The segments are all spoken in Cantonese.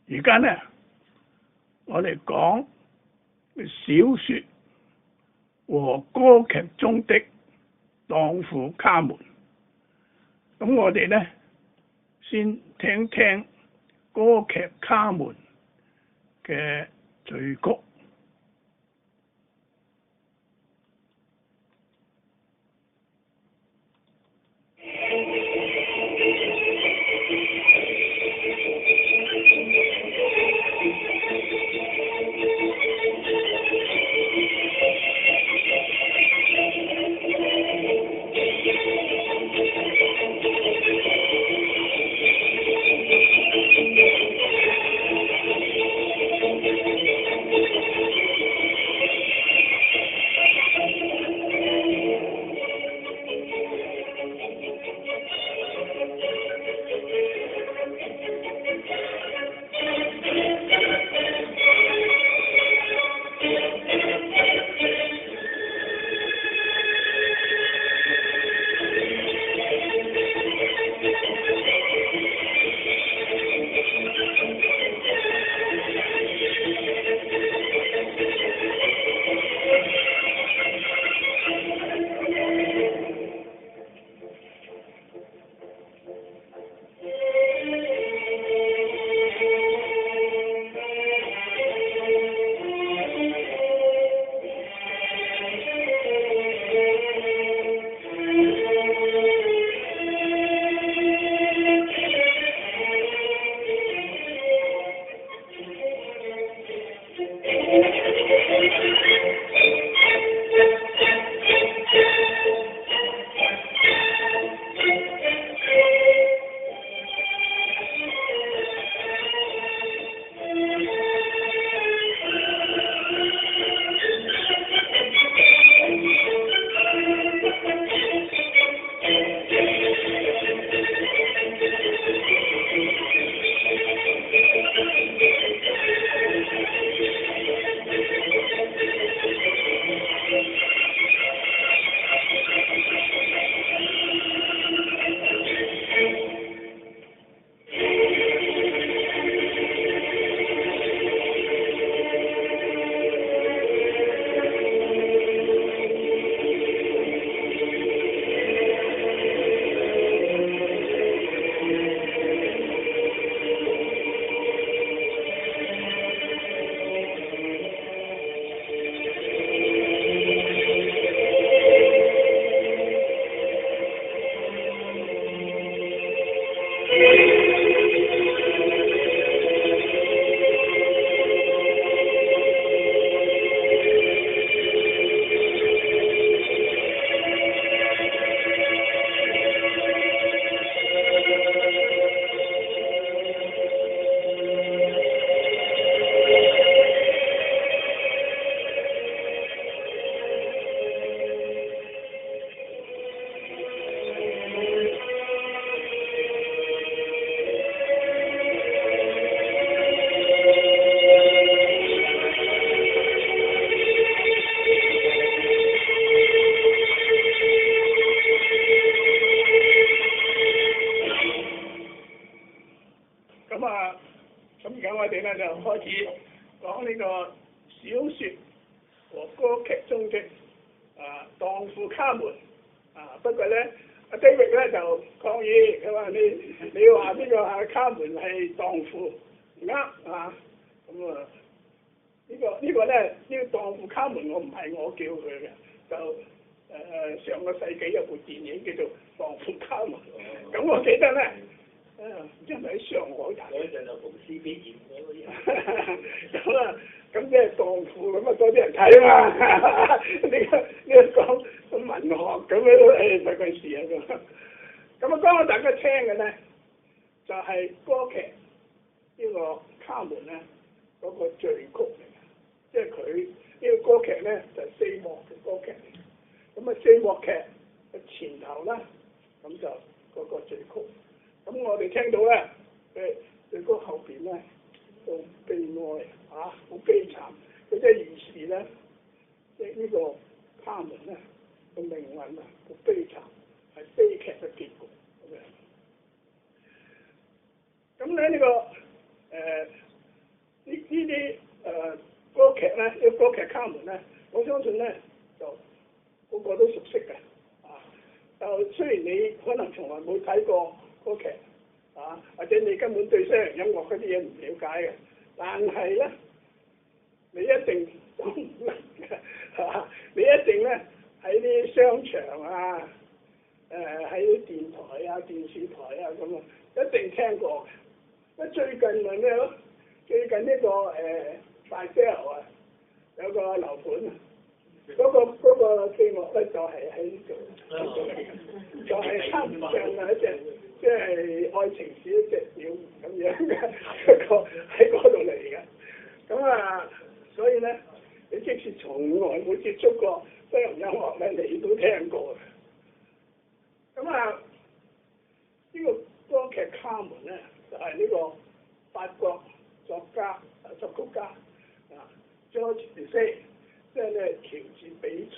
而家呢，我哋講小說和歌劇中的蕩婦卡門。咁我哋呢，先聽聽歌劇卡門嘅序曲。咁而家我哋咧就開始講呢個小説和歌劇中的蕩婦卡門。不過咧，阿 David 咧就抗議，佢話你話呢個卡門係蕩婦唔啱啊！咁呢個咧呢個蕩婦卡門我唔係我叫佢嘅，就上個世紀有部電影叫做《蕩婦卡門》。咁我記得咧。唔知係咪喺上海睇？嗰陣就馮屍比演嘅嗰啲。咁啊，咁即係蕩婦咁啊，多啲人睇啊嘛！呢個講文學咁樣，費鬼事啊咁。咁啊，剛剛大家聽嘅咧，就係歌劇呢個卡門咧嗰個序曲嚟嘅，即係佢呢個歌劇咧就係4幕嘅歌劇嚟。咁啊，4幕劇嘅前頭啦，咁就嗰個序曲。咁我哋聽到咧，佢嗰後邊咧，好悲哀好悲慘。佢即係預示咧，即係呢個卡門咧個命運好悲慘，係悲劇嘅結局咁樣。咁咧呢個啲歌劇咧，啲歌劇卡門咧，我相信咧就個個都熟悉嘅。就雖然你可能從來冇睇過歌劇，或者你根本對西洋音樂嗰啲嘢唔了解嘅，但係咧，你一定講唔明嘅，你一定咧喺啲商場啊，喺啲電台啊、電視台啊咁啊，一定聽過嘅。最近咪咩咯？最近呢個大西樓啊，有個樓盤啊。嗰個飛樂咧就係喺呢度，就係差唔多啊一隻，即係愛情是一隻鳥咁樣嘅一個喺嗰度嚟嘅。咁所以咧，你即使從來冇接觸過西洋音樂咧，你都聽過嘅。呢個歌劇卡門咧，就係呢個法國作家作曲家Georges Bizet。即係咧，喬治比才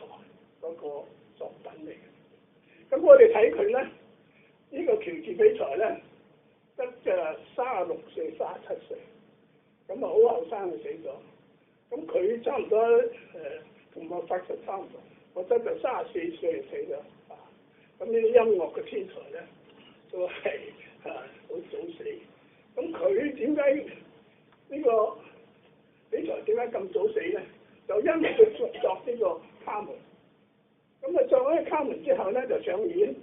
嗰個作品嚟嘅。咁我哋睇佢咧，呢個喬治比才咧，得36歲、37歲，咁好後生就死咗。咁佢差唔多同莫扎特差唔多，我得就34歲就死咗。咁呢啲音樂嘅天才咧，都係好早死。咁佢點解呢個比才點解咁早死咧？就因為佢作呢個卡門，咁作咗呢個卡門之後咧就上演，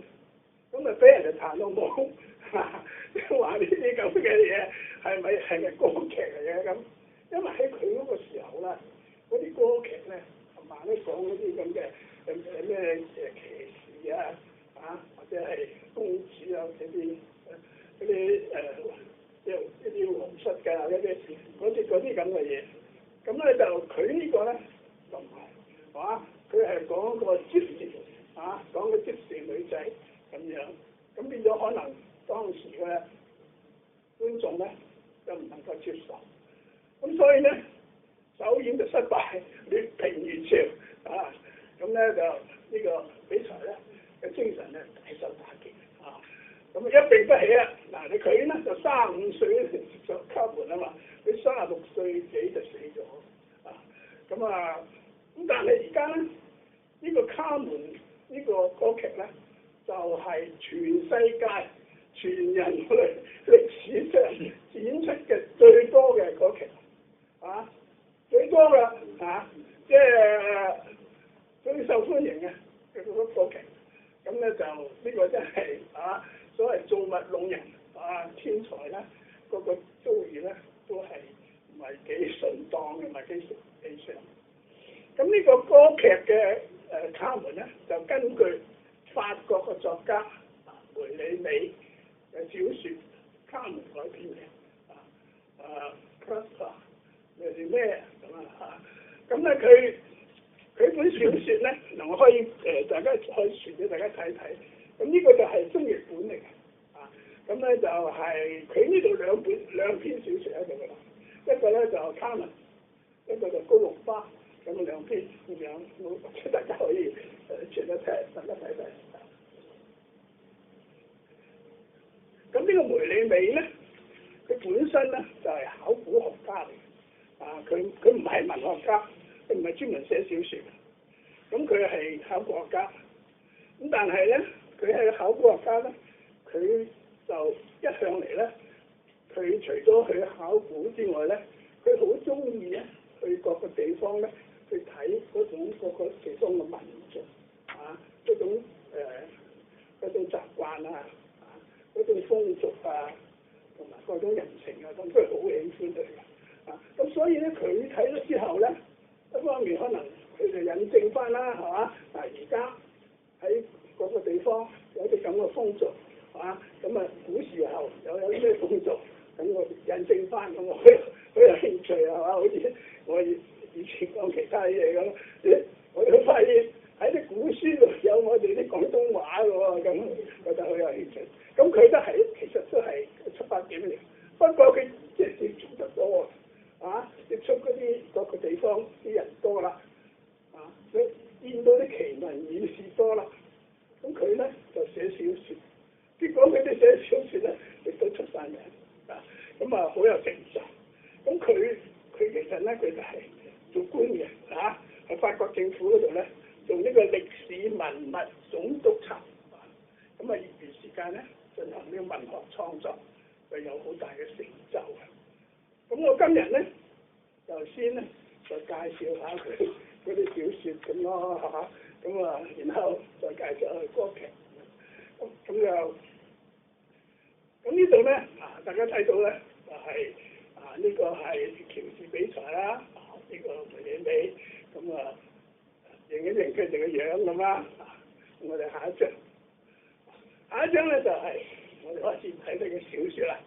咁俾人哋彈到懵，話呢啲咁嘅嘢係咪歌劇嚟嘅咁？因為喺佢嗰個時候咧，嗰啲歌劇咧同埋咧講嗰啲咁嘅咩騎士啊，或者係公主啊嗰啲一啲皇室㗎嗰啲咁嘅嘢。咁咧就佢呢個咧就唔係，佢係講個 gypsy，講個 gypsy女仔咁樣，咁變咗可能當時嘅觀眾咧就唔能夠接受，咁所以咧首演就失敗，劣評如潮，咁咧就呢個比才咧嘅精神咧大受打擊，咁一病不起啊！嗱，佢咧就35歲就卡門啊嘛。佢36歲幾就死咗，咁但係而家咧呢個卡門呢個歌劇咧就係全世界全人類歷史上演出嘅最多嘅歌劇，最多嘅即係最受歡迎嘅嗰個歌劇，咁咧就呢個真係所謂造物弄人天才咧嗰個遭遇咧。都係唔係幾順當嘅，唔係幾理想。咁呢個歌劇嘅卡門咧，就根據法國嘅作家梅里美嘅小説《卡門》改編嘅。Casper 係咩咁咧？佢本小説咧，我可以大家可以傳俾大家睇睇。咁呢個就係中譯本嚟嘅。咁咧就係佢呢度兩篇小説喺度㗎啦，一個咧就卡門，一個就高龍花，咁兩篇咁樣，大家可以傳得睇，大家睇睇。咁呢個梅里美咧，佢本身咧就係考古學家嚟，佢唔係文學家，佢唔係專門寫小説，咁佢係考古學家，咁但係咧佢係考古學家咧，佢就一向嚟咧，佢除咗去考古之外咧，佢好中意咧去各個地方咧去睇嗰種各個地方嘅民族嗰種習慣嗰種風俗同埋各種人情咁佢好喜歡佢嘅。咁所以咧佢睇咗之後咧，一方面可能佢就引證翻啦，係嘛？而家喺各個地方有啲咁嘅風俗。咁古時候有啲咩風俗，咁我印證翻，咁我好有興趣係嘛？好似我以前講其他嘢咁，我都發現喺啲古書度有我哋啲廣東話嘅喎，咁我就好有興趣。咁佢都係其實都係7、8點嚟，不過佢即係接觸得多接觸嗰啲各個地方啲人多啦，佢見到啲奇聞異事多啦，咁佢咧就寫小説。結果佢哋寫小説咧，亦都出晒名，咁好有成就。咁佢佢其實咧佢就係做官嘅嚇，喺法國政府嗰度咧做呢個歷史文物總督察，咁啊業餘時間咧進行呢個文學創作，佢有好大嘅成就嘅。咁我今日咧就先咧就介紹下佢嗰啲小説咁咯嚇，咁啊然後再介紹佢歌劇，咁呢度咧大家睇到咧就係呢個係喬治比賽啦，呢個梅里美，咁認一認佢哋嘅樣咁啦。我哋下一張咧就係我哋開始睇呢個小説啦。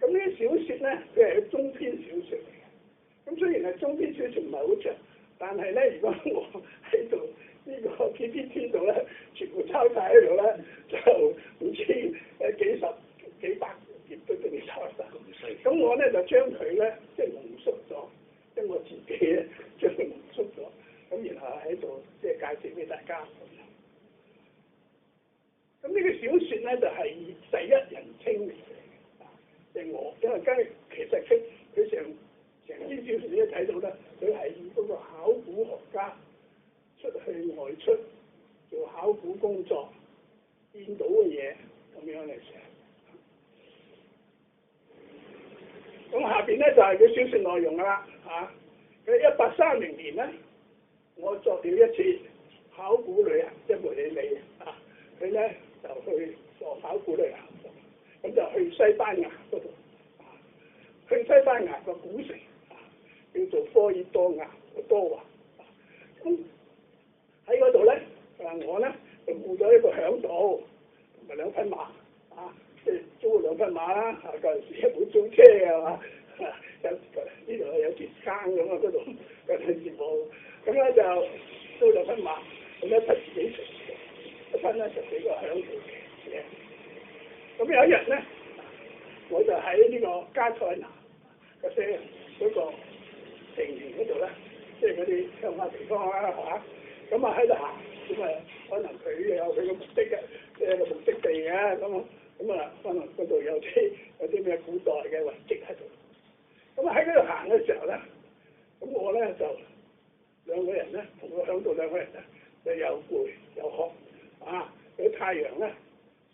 咁呢啲小説咧，佢係中篇小説嚟嘅。咁雖然係中篇小説唔係好長，但係咧，如果我喺度呢個 PPT 度咧，全部抄晒喺度咧，就唔知幾十幾百頁都俾你抄晒。咁我咧就將佢咧即係濃縮咗，即係我自己咧將佢濃縮咗，咁然後喺度即係介紹俾大家。咁呢個小説咧就係以第一人稱嚟嘅，即係我，因為其實佢成篇小説你都睇到咧，佢係以嗰個考古學家出去外出做考古工作，見到嘅嘢咁樣嚟寫。咁下邊咧就係佢小説內容啦嚇。佢1830年咧，我作了一次考古旅行，即係梅里美啊，佢咧就去做考古旅行，咁就去西班牙嗰度，去西班牙個古城叫做科爾多瓦多華。咁喺嗰度咧，我咧就雇咗一個響導同埋2匹馬即係租2匹馬啦。嗰陣時冇租車嘅嘛，呢度有條坑咁啊，嗰度有條鐵路，咁咧就租2匹馬，咁一匹自己食，一匹咧就俾個響導嘅。咁有一日咧，我就喺呢個加塞納嗰些嗰個城園嗰度咧，即係嗰啲鄉下地方啦嚇，咁喺度行，咁可能佢有佢嘅目的嘅，即係個目的地嘅，咁可能嗰度有啲咩古代嘅遺跡喺度。咁喺嗰度行嘅時候咧，咁我咧就2個人咧，同我響度2個人咧，就又攰又渴嗰啲太陽咧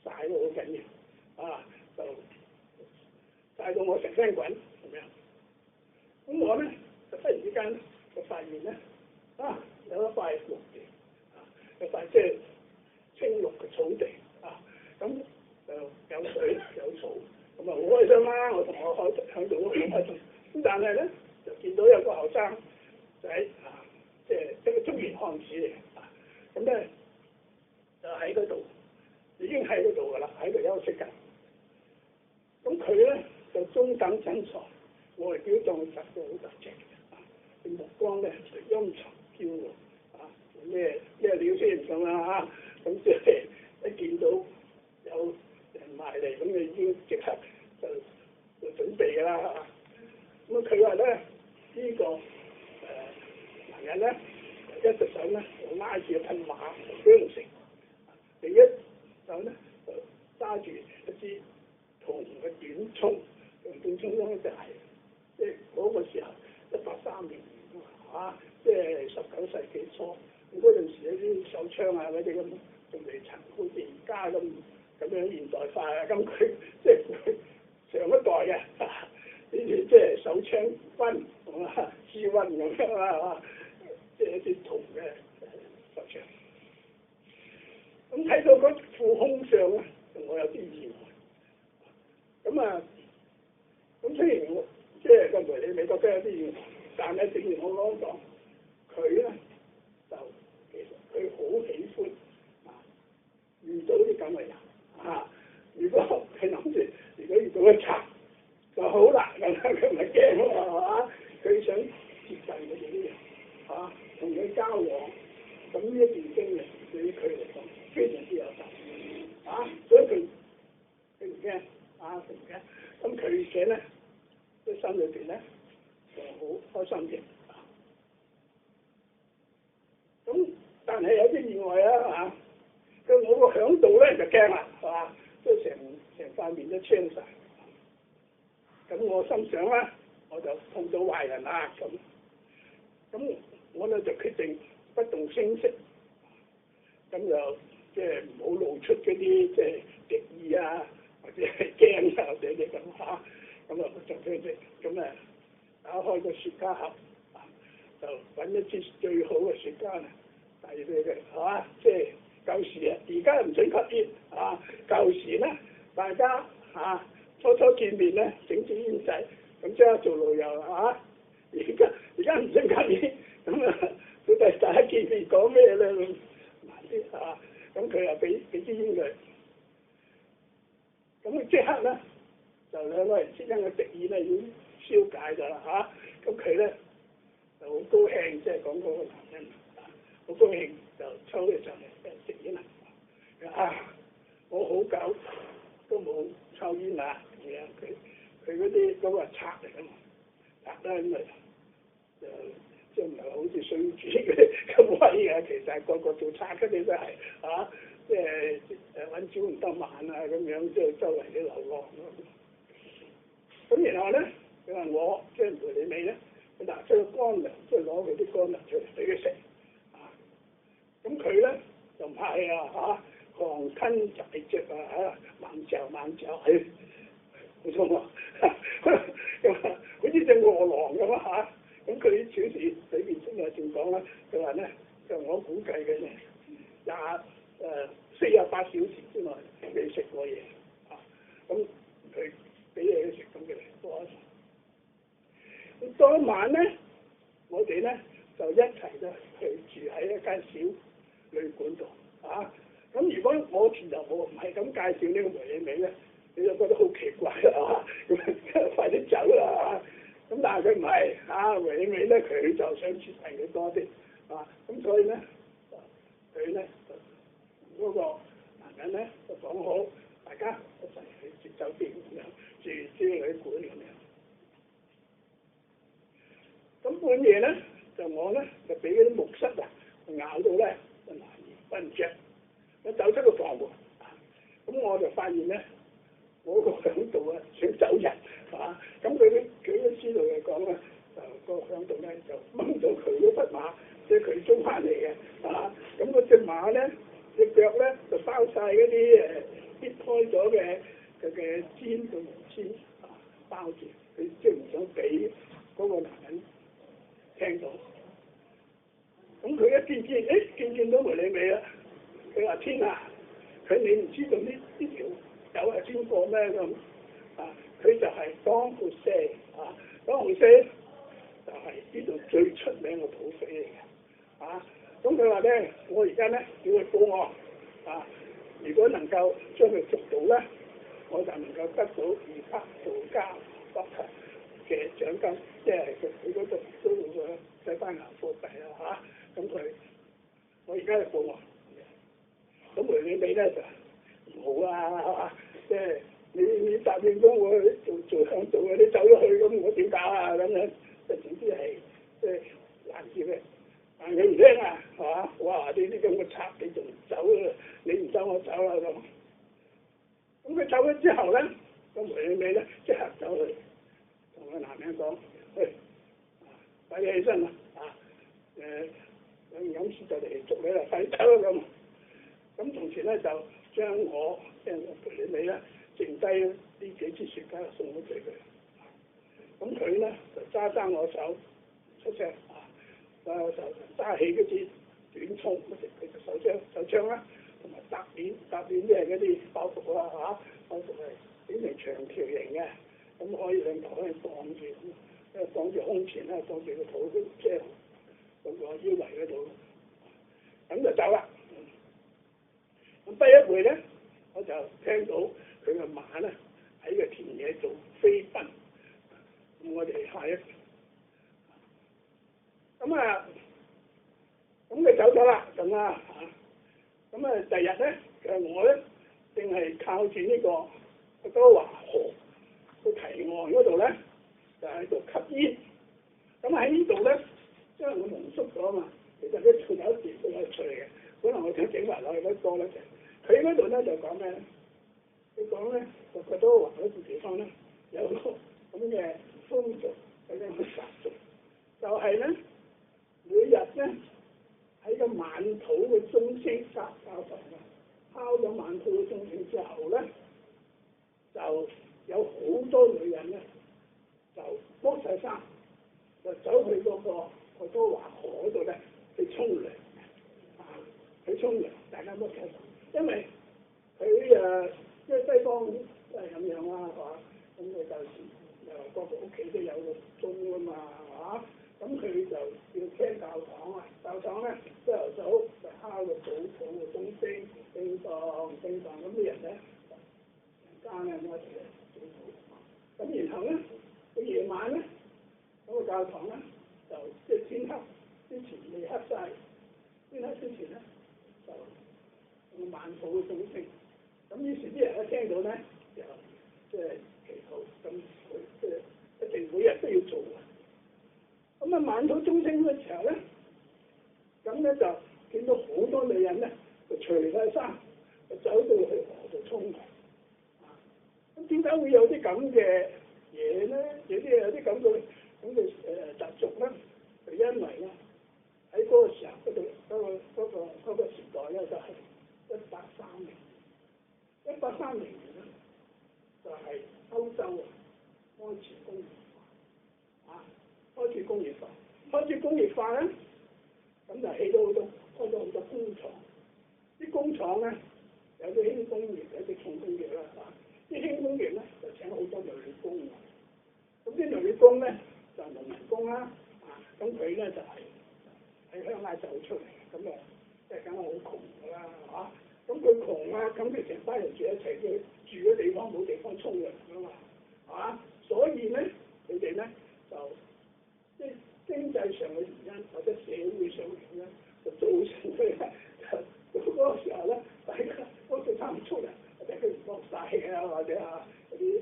曬到好緊要就曬到我成身滾咁樣。咁我咧就忽然之間就發現咧有一塊綠地一塊即係青綠嘅草地咁就有水有草，咁好開心啦！我同我響度好開心。咁但係咧就見到有個後生仔即係一個中年漢子嚟嘅，咁咧就喺嗰度，已經喺嗰度㗎啦，喺度休息緊。咁佢咧就中等身材，外表壯實到好特隻嘅，目光咧就陰沉驕傲咩料先咁啦咁即係一見到有人埋嚟，咁就已經即刻就準備㗎啦咁佢話咧呢個男人咧一隻手咧就拉住一匹馬韁繩，另一手咧就揸住一支銅嘅短槍，短槍咧就係即係嗰個時候1830年即係19世紀初。咁嗰陣時啲手槍嗰啲咁仲未曾好似而家咁樣現代化咁佢即係上一代嘅呢啲即係手槍軍支軍咁樣即係一啲銅嘅手槍。咁睇到嗰副胸相咧，我有啲意外。咁雖然我即係個梅里美覺得有啲意外，但係正如我講，佢咧就其實佢好喜歡遇到啲咁嘅人如果佢諗住，如果遇到一賊就好難㗎啦，佢唔係驚啊佢想接近佢哋啲人同佢交往。咁呢一段經歷對於佢嚟講非常之有價值所以佢唔驚佢唔驚。咁佢而且咧，喺心裏邊咧就好開心嘅咁但係有啲意外我個響度咧就驚啦即係成塊面都青晒。咁我心想啦，我就碰到壞人啦咁我咧就決定不動聲色，咁就即係唔好露出嗰啲即係敵意啊，或者係驚啊，或者啲咁嚇，咁啊就咁啊打開個雪茄盒，就揾一支最好嘅雪茄啊，遞俾佢嚇，即係舊時啊，而家唔準吸煙啊，舊時咧大家嚇初見面咧整支煙仔，咁即刻做老友嚇，而家唔準吸煙，咁啊到第大家見面講咩咧咁難啲嚇，咁佢又俾支煙佢，咁佢即刻咧就兩個人之間嘅敵意咧已經消解咗啦嚇，咁佢咧就好高興，即係講嗰個男人好高興就抽起上嚟食煙啦，我好久都冇抽煙啦，咁樣佢嗰啲嗰個係賊嚟㗎嘛，賊咧咁咪就即係唔係好似水主咁威啊？其實係個個做賊嘅你都係嚇，即係揾朝唔得晚啊咁樣，即係周圍啲流浪咁然後咧，佢話我即係梅里美咧，佢拿出個乾糧，即係攞佢啲乾糧出嚟俾佢食咁佢咧就唔客氣啊狂吞大嚼猛嚼，好痛啊！好似隻餓狼咁啊咁佢小事裏邊真係仲講啦，佢話咧就我估計嘅咧48小時之內未食過嘢咁佢俾嘢佢食咁嘅多咁當晚咧，我哋咧就一齊咧去住喺一間小旅館度咁如果我前頭我唔係咁介紹呢個梅里美咧，你就覺得好奇怪咁快啲走啦咁但係佢唔係梅里美咧，佢就想接近佢多啲咁所以咧佢咧嗰個男人咧就講好，大家一齊去住酒店咁樣住旅館咁樣。咁半夜咧就我咧就俾嗰啲木虱咬到咧就難以瞓着。我走出個房門，咁我就發現咧，我個響度想走人咁佢都知道佢講啦，就個響度咧就掹咗佢嗰匹馬，即係佢租翻嚟嘅咁嗰隻馬咧隻腳咧就包晒嗰啲搣開咗嘅氈個毛氈包住，佢即係唔想俾嗰個男人聽到。咁佢一見到梅里美啦。佢話天啊！你唔知道呢條友係邊個咩咁佢就係當富社當富社就係呢度最出名嘅土匪嚟嘅咁佢話咧，我而家咧要去報案如果能夠將佢捉到咧，我就能夠得到200杜加北嘅獎金，即係佢嗰度都會西班牙貨幣啦咁我而家去報案。咁梅里美咧就唔好即係你答應咗我做向導嘅，你走咗去咁我點搞咁樣？即係總之係即係攔住佢，但佢唔聽係嘛？哇！呢啲咁嘅賊你仲唔走啊？你唔走我走啦咁。咁佢走咗之後咧，咁梅里美咧即刻走去同個男人講：喂，快啲起身啦有事就嚟捉你啦，快啲走啦咁。咁同時咧就將我即係梅里美咧剩低呢幾支雪茄送咗俾佢。咁佢咧就揸我手出聲揸我手揸起嗰支短衝嗰隻佢嘅手槍啦，同埋搭鏈即係嗰啲包袱包袱係整成長條形嘅，咁可以兩頭可以綁住胸前啦，綁住個肚即係嗰個腰圍嗰度，咁就走啦。咁不一會咧，我就聽到佢個馬咧喺個田野度飛奔，咁我哋下一咁佢走咗啦，咁第日咧，我咧淨係靠住呢個多華河個堤岸嗰度咧，就喺度吸煙。咁喺呢度咧，因為我蒙縮咗嘛，其實咧仲有一段都有趣嘅，可能我想整埋落去嗰個咧佢嗰度咧就講咩咧？佢講咧，個多華嗰個地方咧有個咁嘅風俗，有啲咁嘅習俗，就係咧每日咧喺個晚土嘅鐘聲教堂啊，敲咗晚土嘅鐘聲之後咧，就有好多女人咧就剝晒衫，就走去嗰個愛荷華河度咧去沖涼去沖涼，大家剝晒衫，因為佢即係西方都係咁樣啦，係嘛？咁佢就個個屋企都有個鐘啊嘛，係嘛？咁佢就要聽教堂啊，教堂咧朝頭早就敲個早禱嘅鐘聲，叮當叮當，咁啲人咧成間咧咁一齊早禱，咁然後咧到夜晚咧，咁個教堂咧就即係天黑之前未黑晒，天黑之前咧就用晚禱嘅鐘聲，咁於是啲人一聽到咧就即係祈禱，咁佢即係一定每日都要做嘅。咁啊晚禱鐘聲嘅時候咧，咁咧就見到好多女人咧就除晒衫，就走到去河度沖涼。咁點解會有啲咁嘅嘢咧？有啲咁嘅習俗咧？就因為咧喺嗰個時候嗰個時代咧就係1830年咧，就係歐洲開始工業化，開始工業化咧，咁就起咗好多開咗好多工廠，啲工廠咧有啲輕工業，有啲重工業啦，啲輕工業咧就請好多女工嘅，咁啲女工咧就農民工啦，咁佢咧就係喺鄉下走出嚟，咁即係梗係好窮㗎啦，係嘛？咁佢窮啊，咁佢成班人住一齊，佢住嘅地方冇地方沖涼㗎嘛，係嘛？所以咧，佢哋咧就即係經濟上嘅原因或者社會上嘅原因，就造成佢咧就嗰個時候咧，大家都對他唔沖涼，或者佢唔落曬啊，或者嗰啲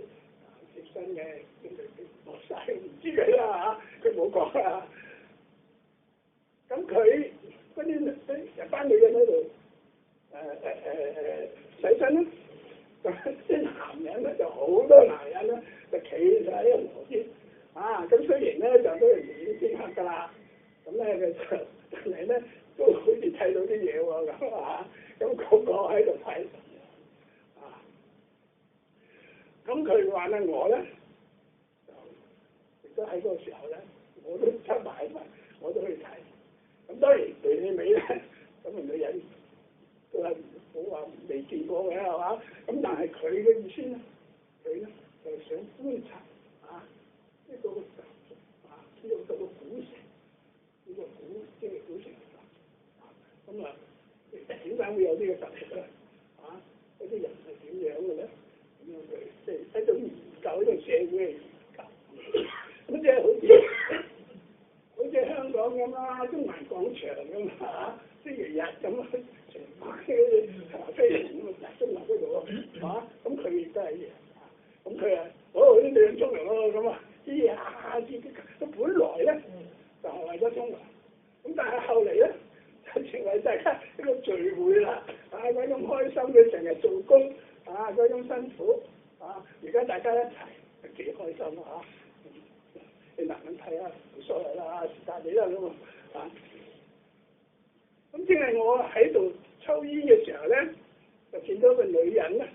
貼身嘅落曬，唔知佢啦佢冇講啦。咁佢嗰啲一班女人喺度洗身啦，啲男人咧就好多男人咧就企晒喺河邊咁雖然咧就都係已經天黑㗎啦，咁咧佢就但係咧都好似睇到啲嘢喎咁咁個個喺度睇咁佢話咧我咧就亦都喺嗰個時候咧，我都出埋我都去睇。咁當然對起尾咧，咁啊女人都係冇話未見過嘅係嘛？咁但係佢嘅意思咧，佢咧就係想觀察呢個習俗呢個古城，呢個古城咁點解會有呢個習俗咧？嗰啲人係點樣嘅咧？咁樣佢即係一種研究，一種社會嘅研究。咁即係好似香港咁啦，中環廣場咁星期日咁成班嘅咖啡人咁啊，中環嗰度咁佢亦都係一樣咁佢啲女人沖涼咯，咁咁本來咧就係為咗沖涼，咁但係後嚟咧就成為大家一個聚會啦，嗰種開心嘅成日做工嗰種辛苦而家大家一齊幾開心你男人睇下冇所謂啦，是但你啦咁咁正係我喺度抽煙嘅時候咧，就見到個女人咧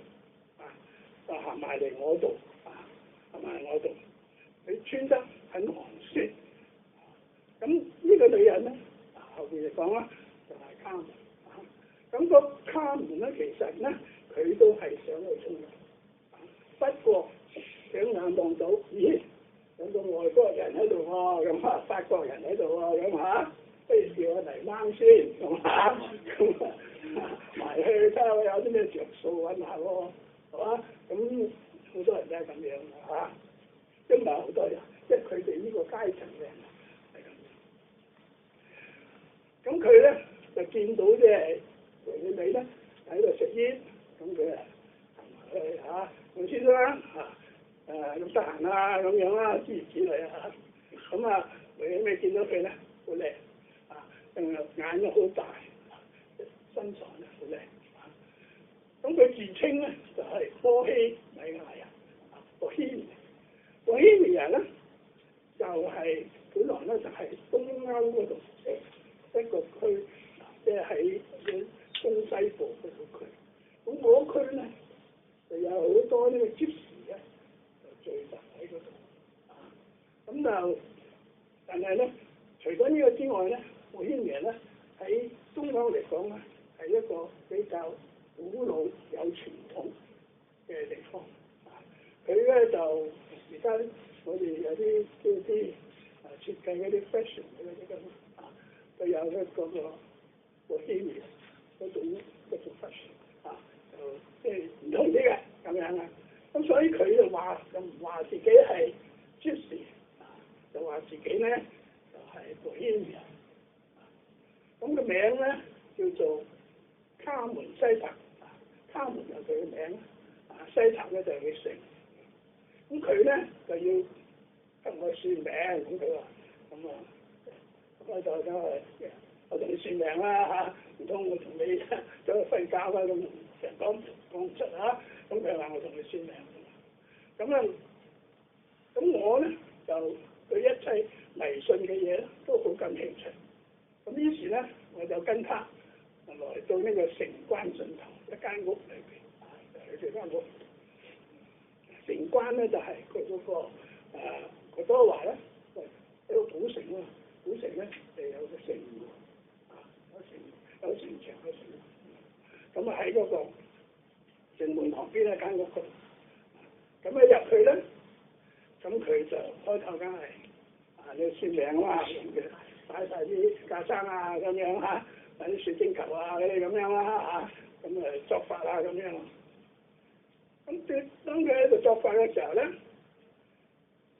就行埋嚟我度佢穿得很寒酸。咁呢個女人咧後邊嚟講啦，就係卡門咁個卡門咧，其實咧佢都係想去沖涼，不過兩眼望到，咦？有個外國人喺度喎，咁法國人喺度喎，咁不如叫我嚟掹先，咁埋去睇下有啲咩着數揾下喎，係嘛？咁好多人都係咁樣嘅唔係好多人，即係佢哋呢個階層嘅人係咁。咁佢咧就見到即係佢哋咧喺度食煙，咁佢黃先生咁得閒啦，咁樣啦，諸如此類咁你未見到佢咧，好靚眼又好大，身材咧好靚咁佢自稱咧就係波希米亞人，波希米亞咧就係本來咧就係東歐嗰度一個區，即係喺東西部嗰個區。咁嗰區咧就有好多呢個 Gypsy 咧就聚集喺嗰度。咁就但係咧，除咗呢個之外咧，保險嘢咧喺東歐嚟講咧係一個比較古老有傳統嘅地方。佢咧就而家我哋有啲設計嗰啲 fashion 嗰啲咁都有一個bohemian嗰種 fashion 就即係唔同啲嘅咁樣啊。咁所以佢就唔話自己係 Gypsy， 就話自己咧就係 bohemian。咁個名咧叫做卡門西塔，卡門就佢嘅名，西塔咧就係佢姓。咁佢咧就要同我算命，咁佢話咁我就我同你算命啦嚇，唔通我同你走去瞓覺啦咁，成講唔出嚇，咁佢話我同你算命，咁我咧就對一切迷信嘅嘢都好感興趣，咁於是咧我就跟他來到呢個城關盡頭一間屋裏邊，就係間屋。城關咧就係佢嗰個佢都話咧，一個古城啊，古城咧就有個城有城牆嘅城，咁啊喺嗰個城門旁邊一間屋度，咁啊入去咧，咁佢就開頭梗係你算命啊嘛，咁佢擺晒啲架生啊咁樣嚇，擺啲水晶球啊嗰啲咁樣啦嚇，咁啊作法啊咁樣。咁當佢喺度作法嘅時候咧，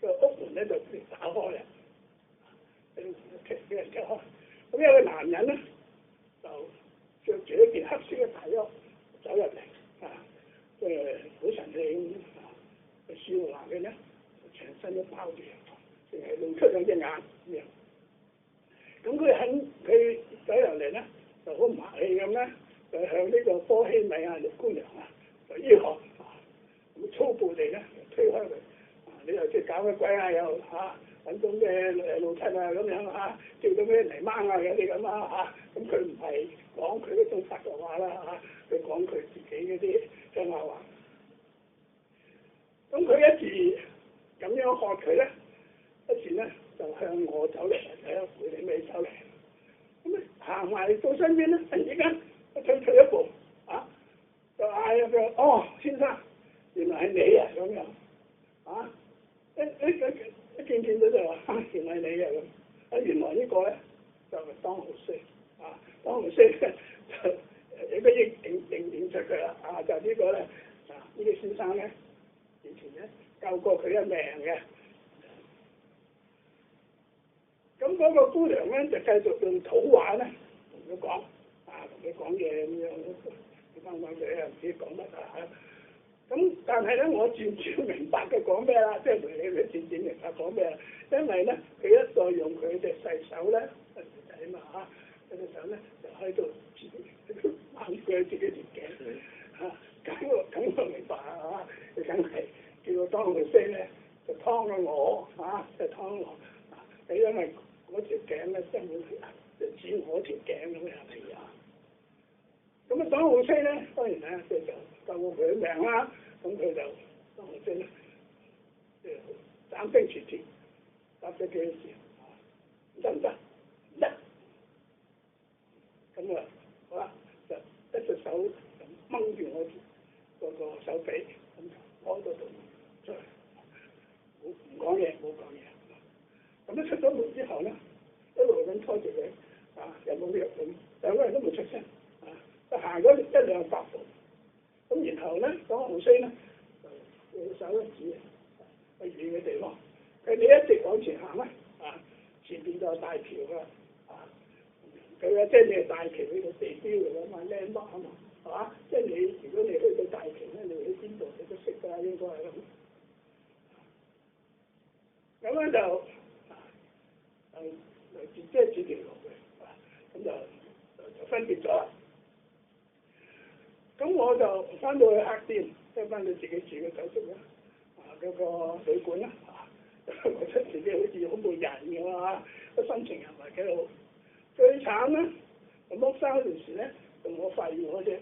個屋門咧就被打開啦，俾人踢開。咁有個男人咧就着住一件黑色嘅大褸走入嚟，即係好神氣咁，笑話嘅咧，全身都包住，淨係露出兩隻眼咁樣。咁佢走入嚟咧，就好唔客氣咁咧，就向呢個波希米亞嘅姑娘就要求。咁粗暴地咧推開佢，你又即係搞乜鬼啊？又揾到咩老七啊咁樣叫到咩泥掹啊嗰啲咁啊咁佢唔係講佢嗰種法國話啦佢講佢自己嗰啲鄉下話。咁佢一時咁樣喝佢咧，一時咧就向我走嚟，喺佢哋尾走嚟。咁行埋到身邊咧，突然之間退一步就嗌佢哦，先生。原來係你啊咁樣，一見到就話原來係你啊咁，原來呢個咧就係當豪斯，當豪斯咧就你都認出佢啦，就呢個咧呢個先生咧以前咧救過佢一命嘅，咁嗰個姑娘咧就繼續用土話咧同佢講，同佢講嘢咁樣，佢翻返嚟唔知講乜咁但係咧，我漸明白佢講咩啦，即係佢漸明白講咩啦，因為咧佢一再用佢隻細手咧，仔嘛佢隻手咧就喺度掹佢自己條頸咁我明白佢梗係叫我當佢聲咧，就劏咗我就劏我，因為嗰條頸咧根本就指我條頸咁樣嚟啊！咁當豪聲咧，當然咧佢就救過佢命啦。咁佢就當豪聲咧，斬釘截鐵答咗幾件事，得唔得？唔得。咁好啦，就一隻手就掹住我嗰個手臂，咁就開咗道門出嚟，唔講嘢，冇講嘢。咁一出咗門之後咧，一路咁拖住佢，又冇喐咁，兩個人都冇出聲，就行咗一兩百步。咁然後咧，講豪聲咧，就用手一指去遠嘅地方，佢哋一直往前行啦，前邊就係大橋啦，佢話即係你係大橋呢個地標嚟㗎嘛，landmark啊嘛，係嘛？即係你如果你去到大橋咧，你去邊度你都識㗎，應該係咁。咁咧就即係指條路嘅，咁就分別咗啦。咁我就翻到去客店，即係翻到自己住嘅酒店啦，嗰個旅館啦，覺得自己好似好冇人咁啊，個心情又唔係幾好。最慘咧，就剝衫嗰陣時咧，我發現我隻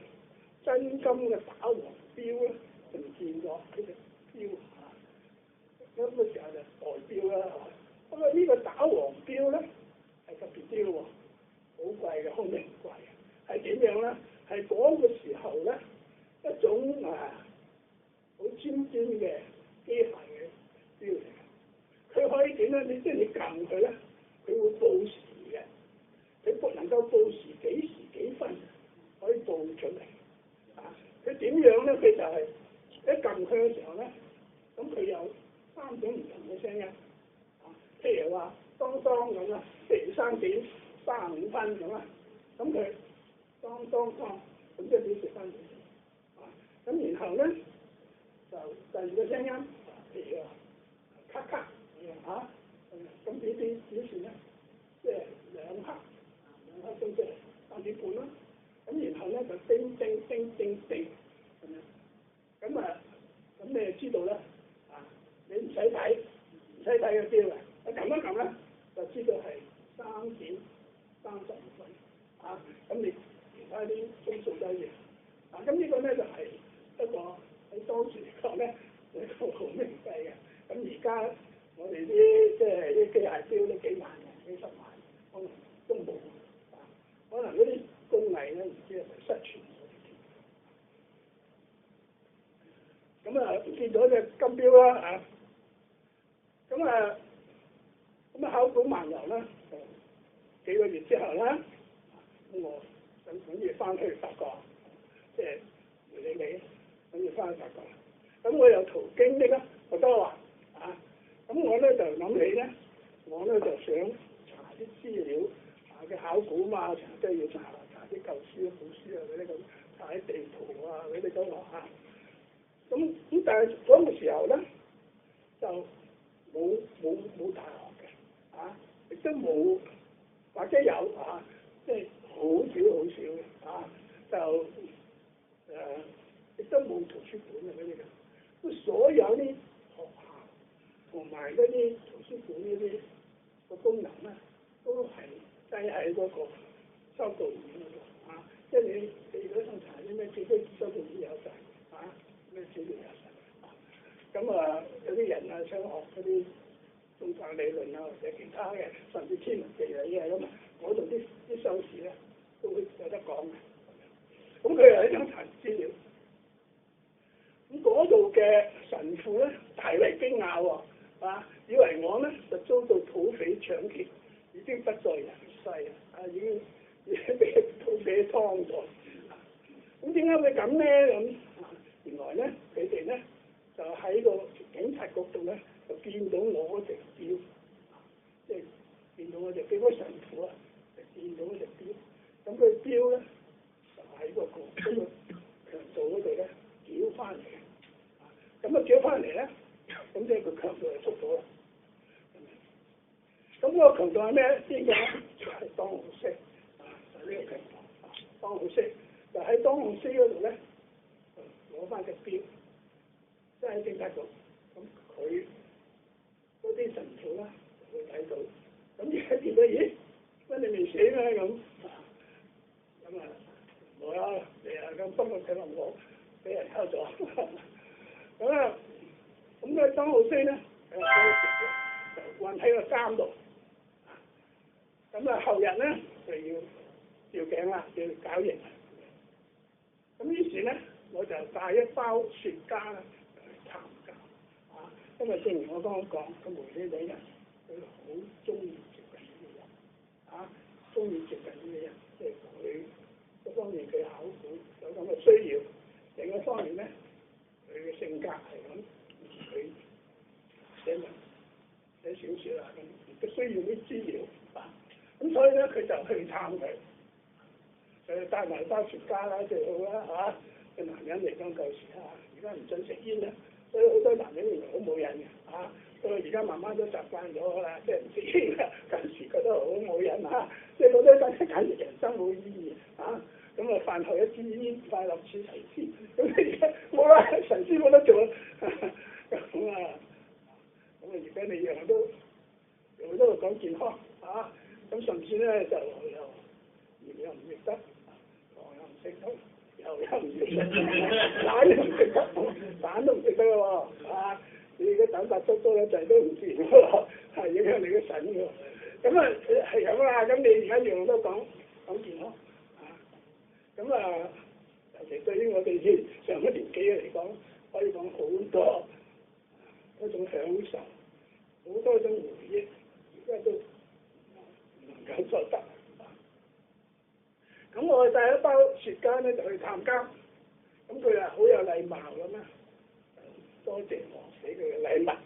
真金嘅打黃標咧，就唔見咗呢隻標啊！咁嘅時候就代標啦。不過呢個打黃標咧係特別啲喎，好貴嘅，好名貴嘅。係點樣咧？係嗰個時候咧，一種好尖端嘅機械嘅標嚟嘅。佢可以點咧？你即係你撳佢咧，佢會報時嘅。佢能夠報時幾時幾分，可以報出嚟。佢點樣咧？佢就係一撳佢嘅時候咧，咁佢有3種唔同嘅聲音。譬如話當當咁啦，譬如3點35分咁啦，咁佢當當當，咁即係表示翻幾時。咁然後咧就第二個聲音，譬如話咔咔咁表示咧，即係2刻都即係3點半啦。咁然後咧就叮叮叮叮叮咁樣。咁你就知道咧你唔使睇個錶嘅，我撳一撳咧就知道係3點35分。咁你其他啲鐘數都一樣。咁呢個咧就係一個喺當時嚟講咧係一個好名貴嘅。咁而家我哋啲即係啲機械錶都幾萬嘅，幾10萬，可能都冇。可能嗰啲工藝咧唔知係咪失傳咗。咁見咗隻金錶啦咁考古漫遊啦，幾個月之後啦，咁我諗住翻去法國，即係回理美，諗住翻去法國。咁我又途經呢個愛多華咁我咧就諗起咧，我咧就想查啲資料嘅考古嘛，成日都要查啲舊書、古書嗰啲咁，查啲地圖嗰啲咁咁但係嗰個時候咧就冇大學嘅，亦都冇或者有即係好少嘅亦都冇圖書館嘅嗰啲咁，所有啲學校同埋嗰啲圖書館呢啲個功能咧，都係擠喺嗰個修道院嗰度即係你如果想查啲咩記憶修道院有晒咩資料有晒。咁有啲人想學嗰啲宗教理論或者其他嘅，甚至天文地理咁嗰度啲修士咧都會有得講嘅。咁佢又喺度查資料，咁嗰度嘅神父咧大為驚訝喎，以為我咧就遭到土匪搶劫，已經不在人世已經俾土匪劏咗。咁點解會咁咧？咁原來咧佢哋咧就喺個警察局度咧就見到我嗰隻錶，即係見到我隻錶，嗰神父就見到嗰隻錶。咁佢錶咧就喺嗰個強盜嗰度咧繳翻嚟嘅。咁繳翻嚟咧，咁即係個強盜就捉到啦。咁嗰個強盜係咩？邊個咧？就係當紅色就呢個強盜當紅色就喺當紅色嗰度咧攞翻隻錶，即係喺警察局。咁佢嗰啲神父啦會睇到，咁而家見到咦，乜你未死咩咁？冇啦，咁不過佢話我俾人偷咗。咁咧當號星咧就韞喺個監度。咁後日咧就要吊頸啦，要絞刑。咁於是咧我就帶一包雪茄啦去參加。因為正如我剛剛講，個梅里美人佢好中意接近呢個人，中意接近呢個人，即係佢一方面佢考古有咁嘅需要，另一方面咧佢嘅性格係咁，佢寫小説咁，亦都需要啲資料咁所以咧佢就去探佢，就帶埋包雪茄啦，最好啦嘅男人嚟講舊時而家唔準食煙啦。所以好多男人原來好冇癮嘅到而家慢慢都習慣咗啦，即係唔食煙啦。近時覺得好冇癮即係覺得簡直人生冇意義咁飯後一支煙，快樂似神仙。咁而家冇啦，神仙冇得做咁而家你要講健康啊，咁甚至咧就又唔食得，糖又唔食得，油又唔食得，蛋又唔食得，蛋都唔食得喎啊！你嘅蛋白質多咗滯都唔掂喎，係影響你嘅腎喎。咁啊係咁啦，咁你而家樣都講健康啊，咁啊尤其對於我哋上咗年紀嚟講，可以講好多嗰種享受，好多種回憶，而家都唔能夠再得。咁我帶一包雪茄咧就去探監，咁佢啊好有禮貌咁啊，多謝我俾佢嘅禮物。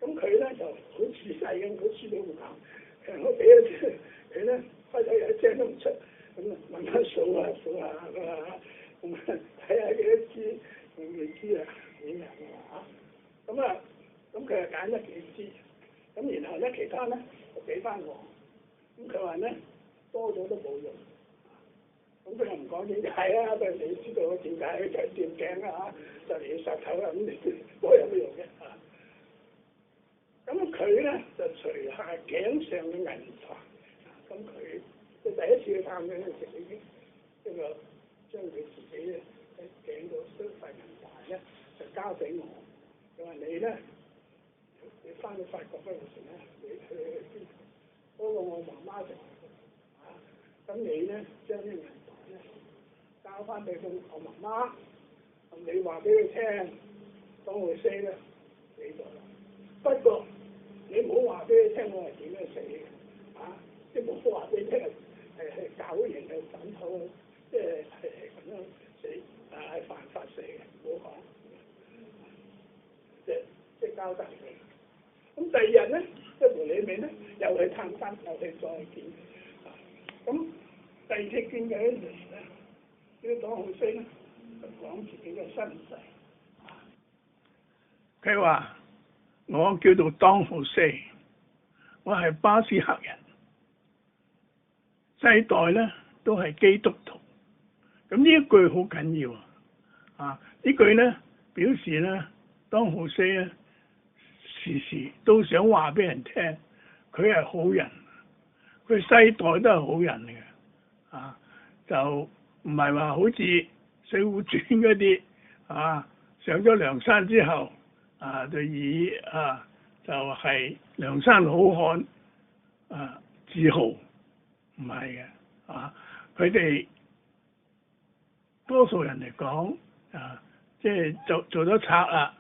咁佢咧就好自細咁，好書都唔講，我俾咗佢咧開頭有一聲都唔出，咁啊慢慢數下咁啊睇下幾多支，未知啊幾人啊嚇，咁佢就揀咗幾支，咁然後咧其他咧就俾翻我，咁佢話咧多咗都冇用。咁佢又唔講點解啊？不過你知道點解佢就吊頸啊就嚟要殺頭啦，咁你嗰有乜用嘅嚇？咁佢咧就除下頸上嘅銀環，咁佢第一次去探佢嗰陣時已經將佢自己咧喺頸度嗰塊銀環咧就交俾我，佢話你咧你翻去法國嗰陣時咧，你去邊度？嗰個我媽媽就話咁你咧將啲銀交翻俾我媽媽，你話俾佢聽，當佢死咧死咗啦。不過你唔好話俾佢聽我係點樣死嘅，即係冇話俾佢聽係絞刑係斬頭，即係咁樣死，係犯法死嘅，唔好講，即交代佢。咁第二日咧，即係回嚟尾咧，又去探監，又去再見。咁第二次見佢嗰陣時咧。呢個黨浩星咧就講自己嘅身世，佢話：我叫做當浩星，我係巴斯克人，世代咧都係基督徒。咁呢一句好緊要啊！呢句咧表示咧，當浩星咧時時都想話俾人聽，佢係好人，佢世代都係好人嚟嘅啊！就唔係話好似《水滸傳》嗰啲上咗梁山之後就以就係梁山好漢自豪，唔係嘅佢哋多數人嚟講即係做咗賊啦，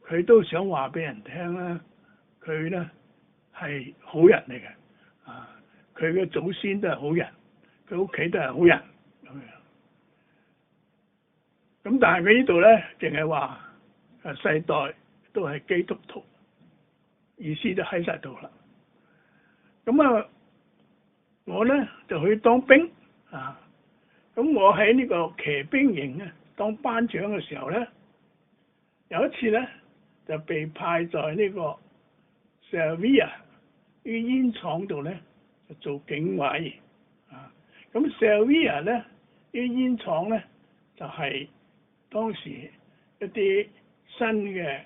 佢都想話俾人聽啦，佢咧係好人嚟嘅佢嘅祖先都係好人，佢屋企都係好人。咁但係佢呢度咧，淨係話世代都係基督徒，意思就喺晒度啦。咁我咧就去當兵咁我喺呢個騎兵營咧當班長嘅時候咧，有一次咧就被派在呢個 Sevilla 呢個煙廠度咧就做警衛咁 Sevilla 咧呢個煙廠咧就係當時一啲新嘅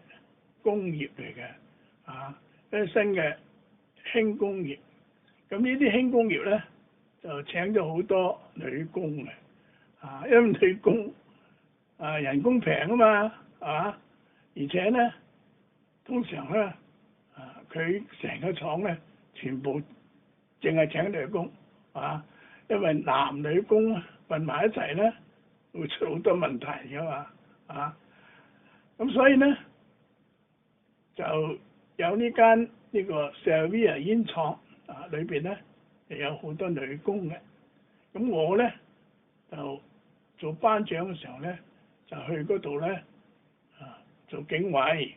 工業嚟嘅一啲新嘅輕工業。咁呢啲輕工業咧就請咗好多女工嘅因為女工人工平啊嘛而且咧通常咧佢成個廠咧全部淨係請女工因為男女工混埋一齊咧會出好多問題㗎嘛咁所以咧就有呢間呢個 Sevilla 煙廠裏邊咧就有好多女工嘅。咁我咧就做班長嘅時候咧就去嗰度咧做警衛。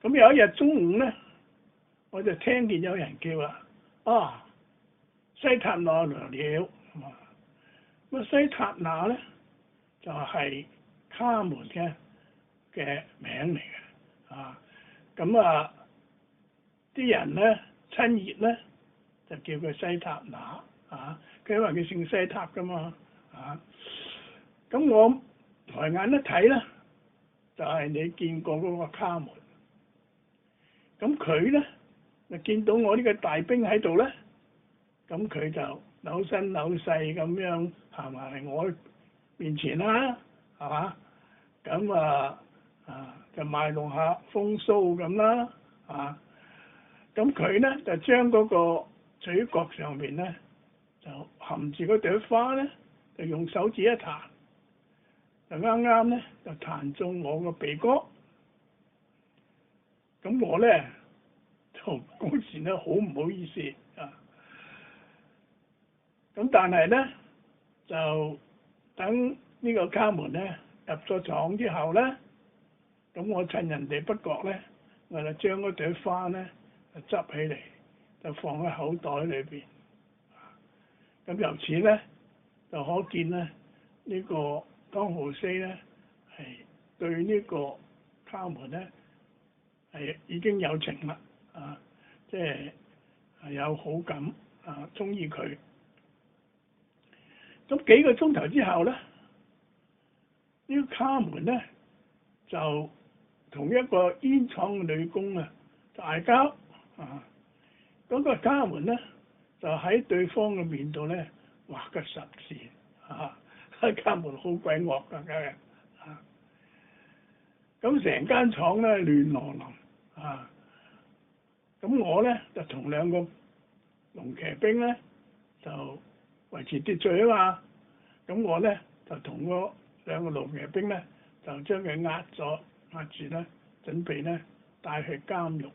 咁有一日中午咧我就聽見有人叫西塔那來了。咁西塔那咧就係卡門嘅名嚟嘅咁啲人咧親熱咧就叫佢西塔那佢因為佢姓西塔噶嘛咁我抬眼一睇咧就係你見過嗰個卡門。咁佢咧就見到我呢個大兵喺度咧，咁佢就扭身扭勢咁樣行埋嚟我面前啦，係嘛？咁就賣弄下風騷咁啦，啊！咁佢咧就將嗰個嘴角上面咧就含住嗰朵花咧，就用手指一彈，就啱啱咧就彈中我個鼻哥。咁我咧就嗰時咧好唔好意思啊！咁但係咧就等呢個卡門咧入咗廠之後咧，咁我趁人哋不覺咧，我就將嗰朵花咧就執起嚟，就放喺口袋裏邊。咁由此咧就可見咧呢個當豪西咧係對呢個卡門咧係已經有情啦，即係有好感中意佢。咁幾個鐘頭之後咧，呢個卡門咧就同一個煙廠嘅女工大交嗰個卡門咧就喺對方嘅面度咧畫個十字卡門好鬼惡㗎，梗係咁成間廠咧亂囉囉咁我咧就同兩個龍騎兵咧就維持秩序啊嘛，咁我咧就同嗰兩個龍騎兵咧就將佢壓住咧，準備咧帶去監獄。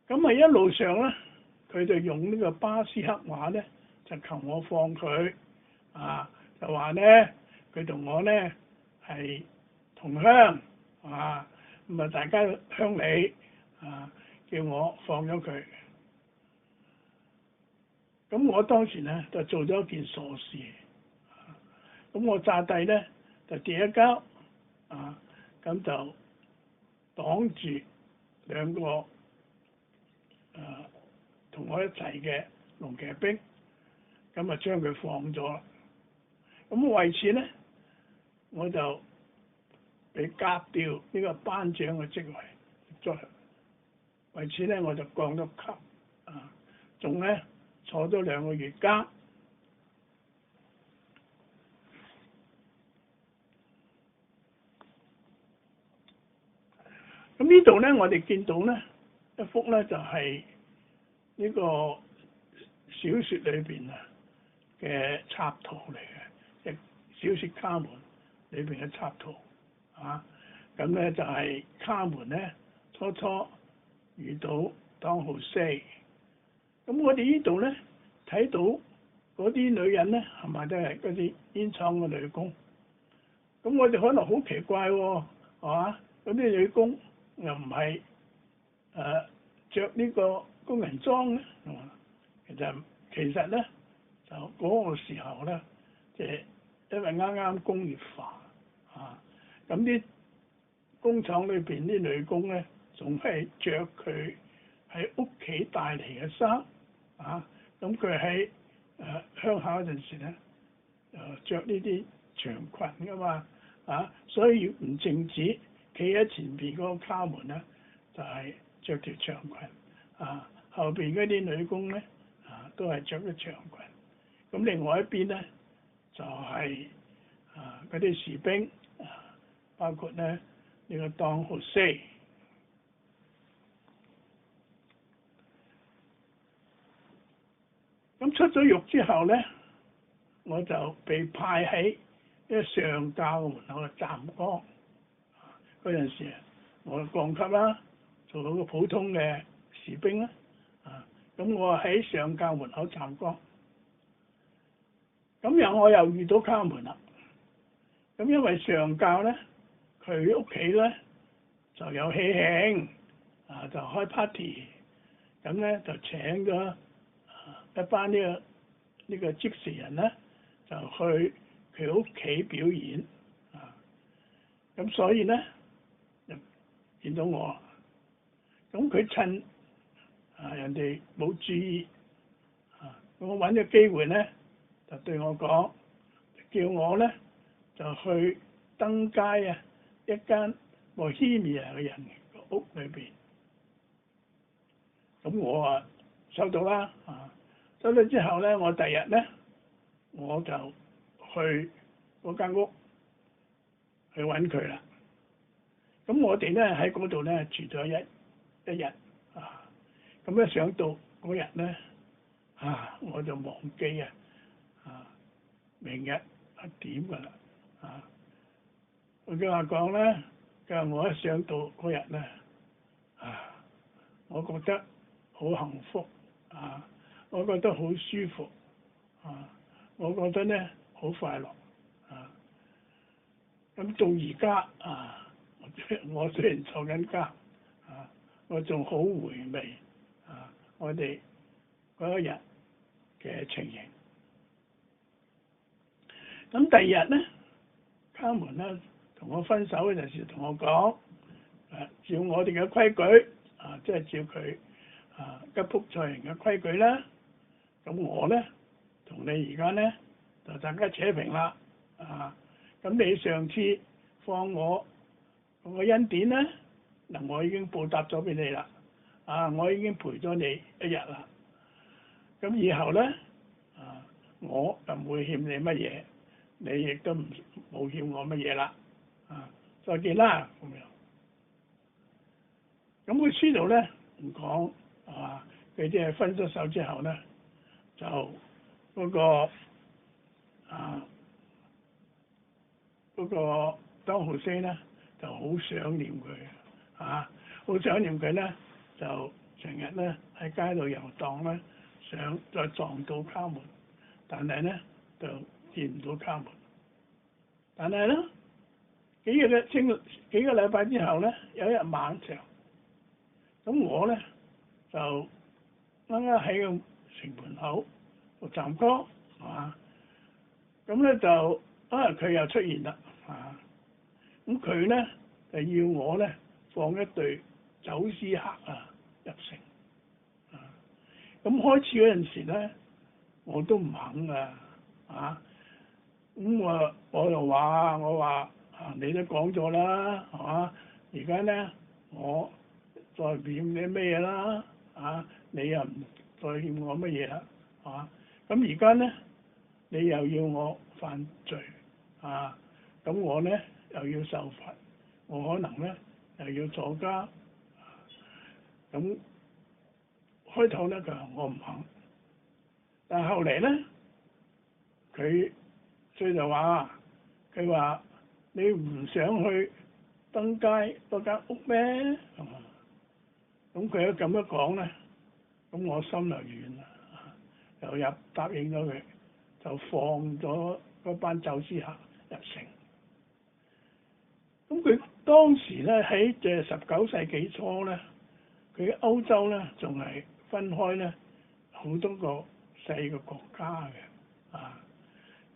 咁一路上咧，佢就用呢個巴斯克話咧就求我放佢就話咧佢同我咧係同鄉咁大家鄉里叫我放咗佢。咁我當時咧就做咗一件傻事，咁我詐帝咧就跌一跤咁就擋住兩個同我一齊嘅龍騎兵，咁將佢放咗啦。咁為此咧我就被革掉呢個班長嘅職位，為此咧我就降咗級仲咧坐咗2個月監。咁呢度咧，我哋見到咧一幅咧就係呢個小説裏邊嘅插圖嚟嘅，小説卡門裏邊嘅插圖咁咧就係卡門咧初初遇到當豪西。咁我哋呢度咧睇到嗰啲女人咧係咪都係嗰啲煙廠嘅女工？咁我哋可能好奇怪喎，係嘛？嗰啲女工又唔係著呢個工人裝咧，其實咧就嗰個時候咧，即係因為啱啱工業化咁啲工廠裏邊啲女工咧，仲係着佢喺屋企帶嚟嘅衫咁佢喺鄉下嗰陣時咧，著呢啲長裙噶嘛所以唔淨止企喺前邊嗰個卡門咧，就係着條長裙後邊嗰啲女工咧都係着咗長裙。咁另外一邊咧就係嗰啲士兵包括咧呢個當豪西。咁出咗獄之後咧，我就被派喺呢個上校嘅門口嘅站崗。嗰陣時我降級啦，做到個普通嘅士兵啦。咁我喺上校門口站崗。咁我又遇到卡門啦。咁因為上校咧，佢屋企咧就有喜慶就開 party，咁咧就請咗一班呢個即時人咧，就去佢屋企表演咁所以咧就見到我，咁佢趁人哋冇注意咁我揾咗機會咧，就對我講，叫我咧就去登街一間Bohemia嘅人個屋裏邊咁我收到啦，收到之後咧，我第日咧我就去嗰間屋去揾佢啦。咁我哋咧喺嗰度咧住咗一日咁一想到嗰日咧我就忘記明日點噶啦佢話講咧，佢話我一想到嗰日咧我覺得好幸福我覺得好舒服我覺得咧好快樂咁到而家我雖然坐緊監我仲好回味我哋嗰一日嘅情形。咁第二日咧，卡門咧同我分手嗰陣時，同我講照我哋嘅規矩即係照佢吉普賽人嘅規矩啦。咁我咧同你而家咧就大家扯平啦咁你上次放我個恩典咧嗱，我已經報答咗俾你啦我已經陪咗你一日啦。咁以後咧我就唔會欠你乜嘢，你亦都冇欠我乜嘢啦再見啦咁樣。咁佢書度咧唔講佢即係分咗手之後咧，就嗰個當浩西咧就好想念佢好想念佢咧，就成日咧喺街度遊蕩咧，想再撞到卡門，但係咧就見唔到卡門。但係咧幾個禮拜之後咧，有一日晚上，咁我咧就啱啱喺個城門口度站崗咁咧就佢又出現啦咁佢咧就要我咧放一隊走私客入城咁開始嗰陣時咧我都唔肯咁我就話你都講咗啦係嘛，而家咧我再欠你咩嘢啦你又唔再欠我乜嘢啦咁而家咧你又要我犯罪咁我咧又要受罰，我可能咧又要坐監咁開頭咧佢話我唔肯，但係後嚟咧佢就話佢話你唔想去登街嗰間屋咩咁佢都咁樣講咧，咁我心就軟啦又答應咗佢，就放咗嗰班走私客入城。咁佢當時咧喺19世紀初咧，佢歐洲咧仲係分開咧好多個細嘅國家嘅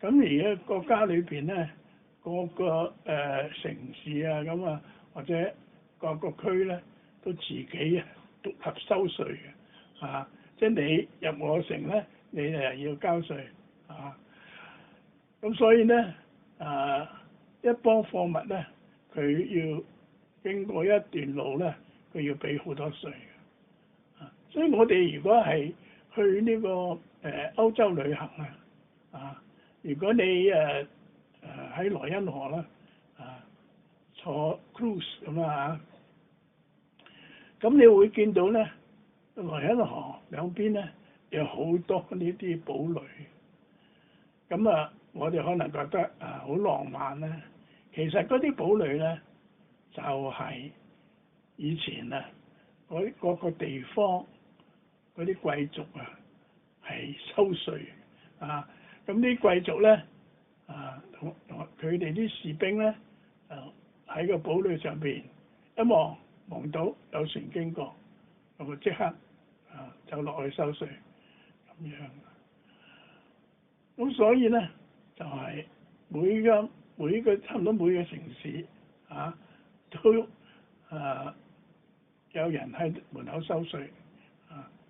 咁而家國家裏邊咧個城市咁或者各個區咧都自己獨立收稅嘅即係你入我城咧，你係要交稅咁所以咧一幫貨物咧，佢要經過一段路咧，佢要俾好多稅嘅所以我哋如果係去呢個歐洲旅行如果你喺萊茵河啦坐 cruise 咁咁你會見到咧萊茵河兩邊咧有好多呢啲堡壘，咁我哋可能覺得好浪漫咧，其實嗰啲堡壘咧就係以前嗰個地方嗰啲貴族係收稅咁啲貴族咧同佢哋啲士兵咧就喺個堡壘上邊一望到有船經過，咁即刻就落去收稅咁樣。咁所以咧就係每個差唔多每個城市都有人喺門口收稅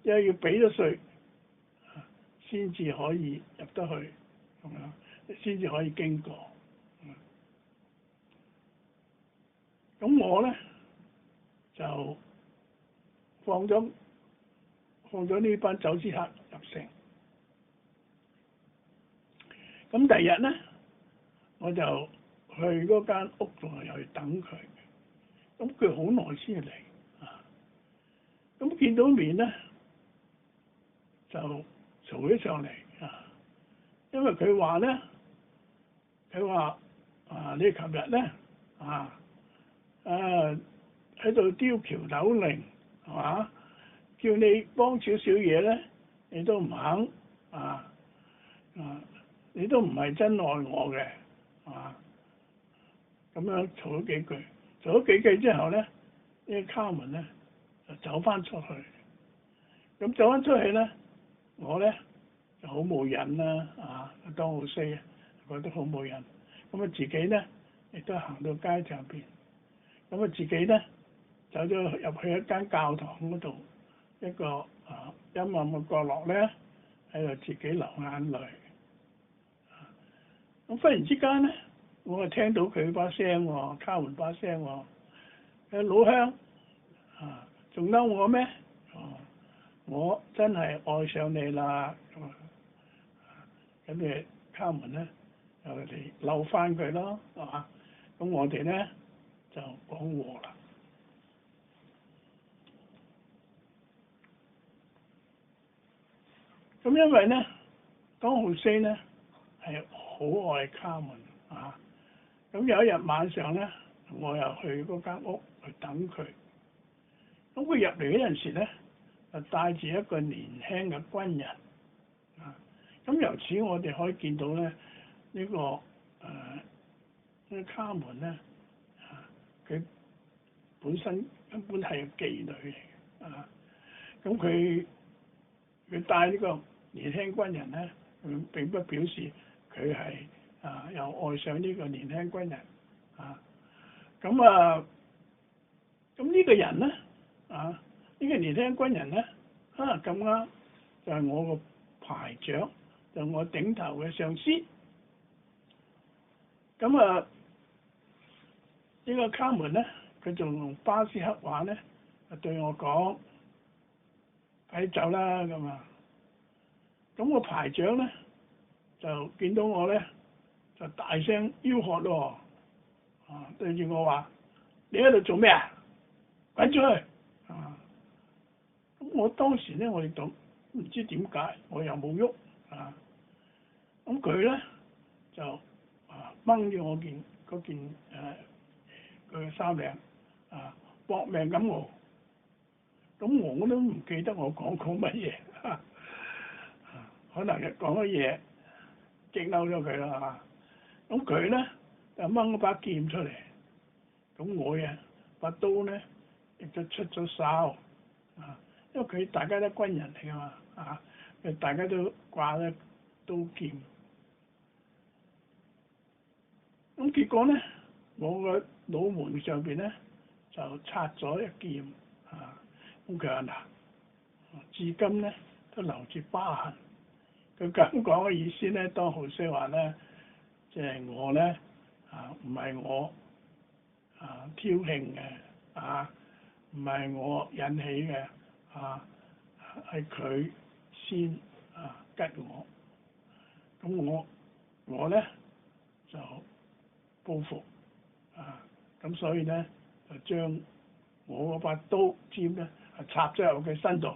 因為要俾咗稅先至可以入得去咁樣，先至可以經過咁我咧就放咗放咗呢班走私客入城。咁第二日咧，我就去嗰間屋度又去等佢。咁佢好耐先嚟啊！咁見到面咧，就嘈起上嚟啊！因為佢話咧，你琴日咧喺度丟橋扭擰係嘛？叫你幫少少嘢咧，你都唔肯你都唔係真愛我嘅咁樣嘈咗幾句，嘈咗幾句之後咧，呢個卡門咧就走翻出去。咁走翻出去咧，我咧就好冇癮啦當好衰啊，覺得好冇癮。咁自己咧亦都行到街上邊，咁自己咧走咗入去一間教堂嗰度，一個陰暗嘅角落咧，喺度自己流眼淚。咁忽然之間咧，我就聽到佢把聲喎，卡門把聲喎，老鄉仲嬲我咩？我真係愛上你啦！咁你卡門咧就嚟嬲翻佢咯，係嘛？咁我哋咧就講和啦。咁因為咧，當浩西咧係好愛卡門咁有一日晚上咧，我又去嗰間屋去等佢。咁佢入嚟嗰陣時咧，就帶住一個年輕嘅軍人咁由此我哋可以見到咧，呢個卡門咧佢本身根本係個妓女嚟咁佢帶呢個年輕軍人咧，並不表示佢係又愛上呢個年輕軍人咁呢個人咧呢個年輕軍人咧咁啱就係我個排長，就係我頂頭嘅上司。咁呢個卡門咧，佢仲用巴斯克話咧，就對我講：快啲走啦咁咁個排長咧就見到我咧，就大聲吆喝咯，對住我話：你喺度做咩啊？滾出去！咁我當時咧，我哋就唔知點解，我又冇喐咁佢咧就掹住我嗰件佢嘅衫領搏命咁熬。咁我都唔記得我講過乜嘢可能講咗嘢激嬲咗佢啦咁佢咧就掹咗把劍出嚟，咁我把刀咧亦都出咗鞘因為佢大家都軍人嚟㗎嘛大家都掛咗刀劍。咁結果咧，我個腦門上邊咧就插咗一劍咁佢話嗱，至今咧都留住疤痕。佢咁講嘅意思咧，當浩西話咧，即係我咧唔係我挑釁嘅唔係我引起嘅係佢先吉我。咁我咧就報復咁所以咧就將我嗰把刀尖咧插咗入佢身度。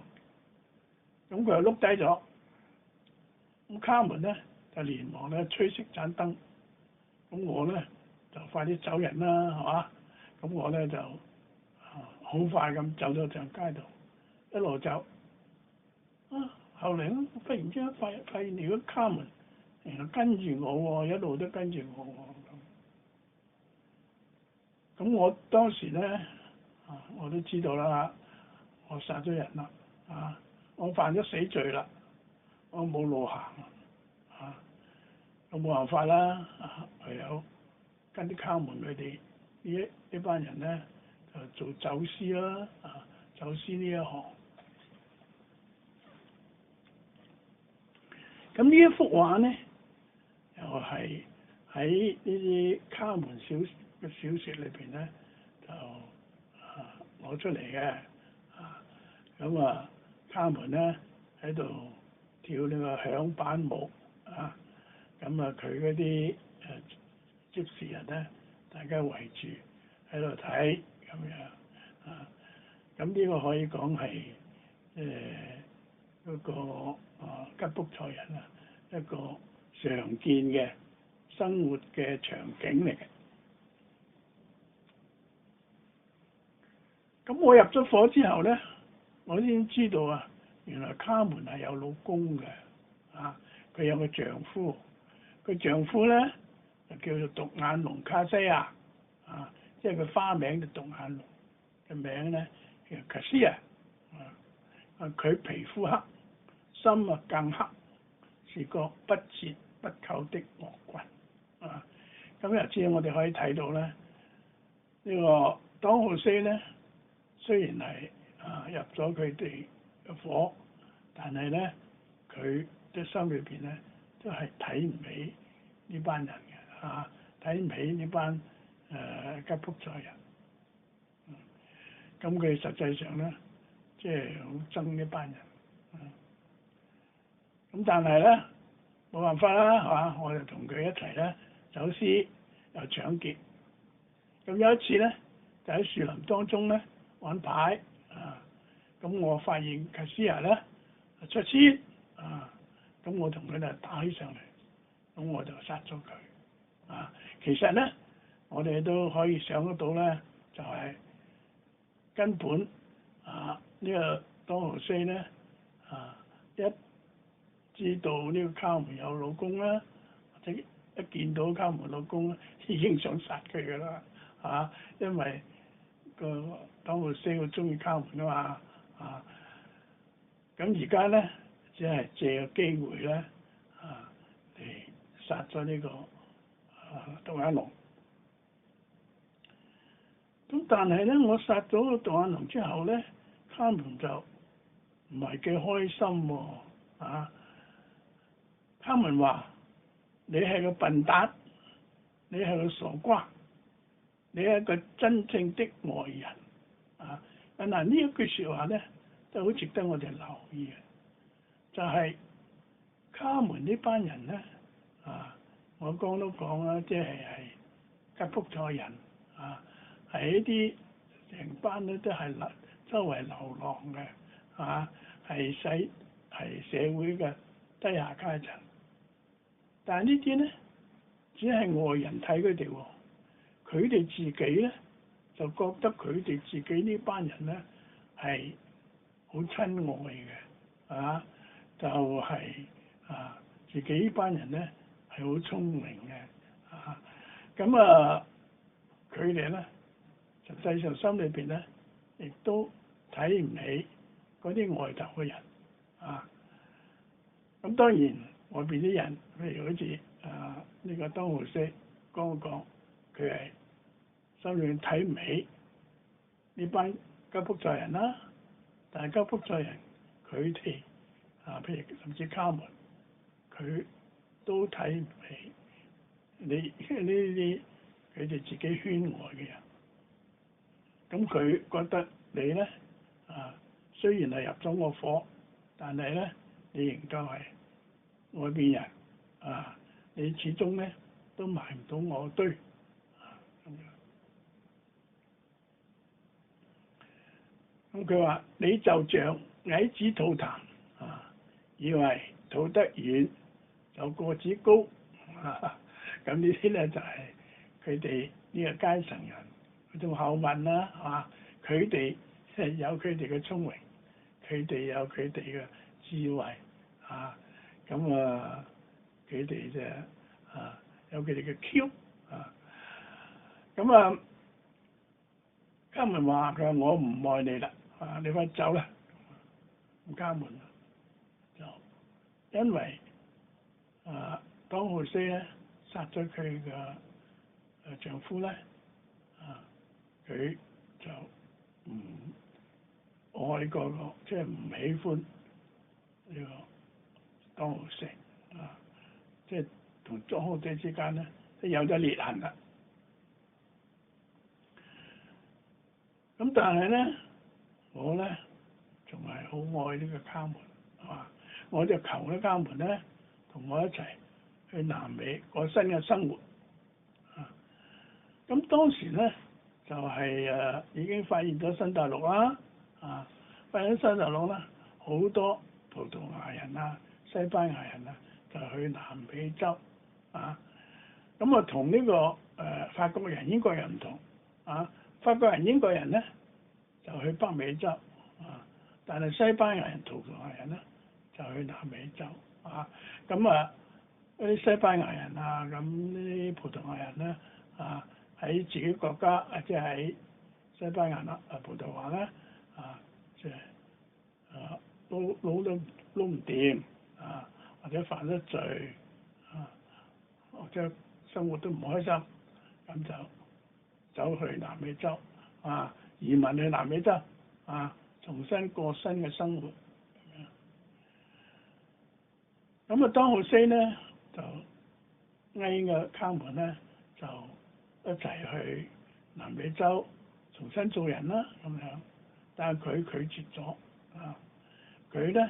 咁佢就碌低咗。咁卡門咧就連忙咧吹熄盞燈。咁我咧就快啲走人啦，係嘛？咁我咧就好快咁走咗上街度，一路走後嚟咧忽然之間發現如果卡門原來跟住我一路都跟住我咁我當時咧我都知道啦，我殺咗人啦我犯咗死罪啦，我冇路行我冇辦法啦唯有跟啲卡門佢哋呢班人咧就做走私啦走私呢一行。咁呢一幅畫咧又係喺呢啲卡門小説裏邊咧就攞出嚟嘅咁卡門咧喺度跳呢個響板舞啊，咁啊佢嗰啲執事人咧，大家圍住喺度睇咁樣啊，咁呢個可以講係嗰個吉卜賽人啊一個常見嘅生活嘅場景嚟嘅。咁我入咗伙之後咧，我先知道啊，原來卡門係有老公嘅，啊，佢有個丈夫，佢丈夫咧就叫做獨眼龍卡西亞，啊，即係佢花名就獨眼龍嘅名咧叫卡西亞，佢皮膚黑，心啊更黑，是個不折不扣的惡棍，啊，咁由此我哋可以睇到咧，呢個當浩西咧。雖然係入咗佢哋嘅伙，但係咧佢嘅心裏邊咧都係睇唔起呢班人嘅，睇唔起呢班吉卜賽人。咁佢實際上咧，即係好憎呢班人。咁但係咧冇辦法啦，係嘛？我就同佢一齊咧走私又搶劫。咁有一次咧，就喺樹林當中咧。玩牌咁我發現卡西亞咧出千咁我同佢就打起上嚟，咁我就殺咗佢其實咧，我哋都可以想得到咧，就係、是、根本呢個當浩西咧一知道呢個卡門有老公啦，或者一見到卡門老公咧，已經想殺佢噶啦因為個當浩西好中意卡門啊嘛咁而家咧只係借個機會咧嚟殺咗呢個獨眼龍。咁但係咧，我殺咗個獨眼龍之後咧，卡門就唔係幾開心喎卡門話：你係個笨蛋，你係個傻瓜，你係一個真正的外人嗱呢一句説話咧，都好值得我哋留意嘅，就係、是、卡門呢班人咧我剛都講啦，即係吉卜賽人係一啲成班咧都係周圍流浪嘅係社會嘅低下階層，但係呢啲咧只係外人睇佢哋喎，佢哋自己咧就覺得佢哋自己呢班人咧係好親愛嘅就係自己呢班人咧係好聰明嘅咁佢哋咧實際上心裏邊咧亦都睇唔起嗰啲外頭嘅人咁當然外邊啲人，譬如好似呢個當浩西剛講，佢係心裏邊睇唔起呢班吉卜賽人啦，但係吉卜賽人佢哋譬如甚至卡門，佢都睇唔起呢啲佢哋自己圈外嘅人。咁佢覺得你咧雖然係入咗我伙，但係咧你仍舊係外邊人你始終咧都埋唔到我堆咁樣。咁佢話你就像矮子吐痰以為吐得遠就個子高咁呢啲咧就係佢哋呢個階層人嗰種口吻啦佢哋有佢哋嘅聰明，佢哋有佢哋嘅智慧咁佢哋就有佢哋嘅 Q 咁卡門話佢話我唔愛你啦你快走啦。咁卡門就因為當浩西咧殺咗佢嘅丈夫咧佢就唔愛嗰個，即係唔喜歡呢個當浩西即係同當浩西之間咧都有咗裂痕啦。咁但係咧，我咧仲係好愛呢個卡門，係嘛？我就求咧卡門咧同我一齊去南美過新嘅生活。咁當時咧就係、已經發現咗新大陸啦，發現咗新大陸啦，好多葡萄牙人啊、西班牙人啊就去南美洲咁同呢個法國人、英國人唔同法國人、英國人咧就去北美洲但係西班牙人、葡萄牙人咧就去南美洲咁嗰啲西班牙人咁呢啲葡萄牙人咧喺自己國家即係喺西班牙啦、葡萄牙咧即係撈都唔掂或者犯咗罪或者生活都唔開心，咁就走去南美洲移民去南美洲重新過新嘅生活咁當浩西咧就嗌個卡門咧就一齊去南美洲重新做人啦咁樣，但係佢拒絕咗佢咧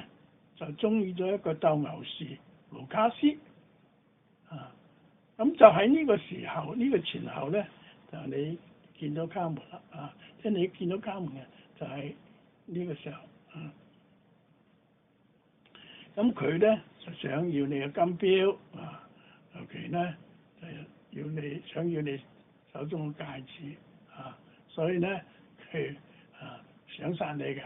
就中意咗一個鬥牛士盧卡斯咁就喺呢個時候呢個前後咧就你見到卡門啦即係你見到卡門嘅就係呢個時候咁佢咧就想要你嘅金錶尤其咧就想要你手中嘅戒指所以咧佢想殺你嘅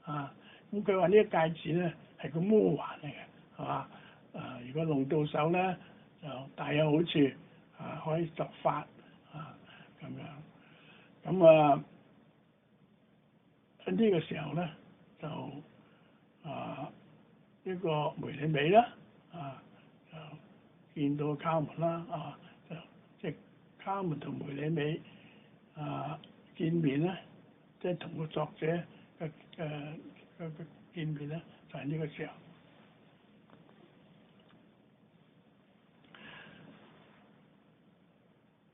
咁佢話呢個戒指咧係個魔環嚟嘅係嘛如果弄到手咧就大有好處可以執法咁樣咁喺呢個時候咧就呢個梅里美啦就見到卡門啦就即係卡門同梅里美見面咧，即係同個作者嘅見面咧，就係呢個時候。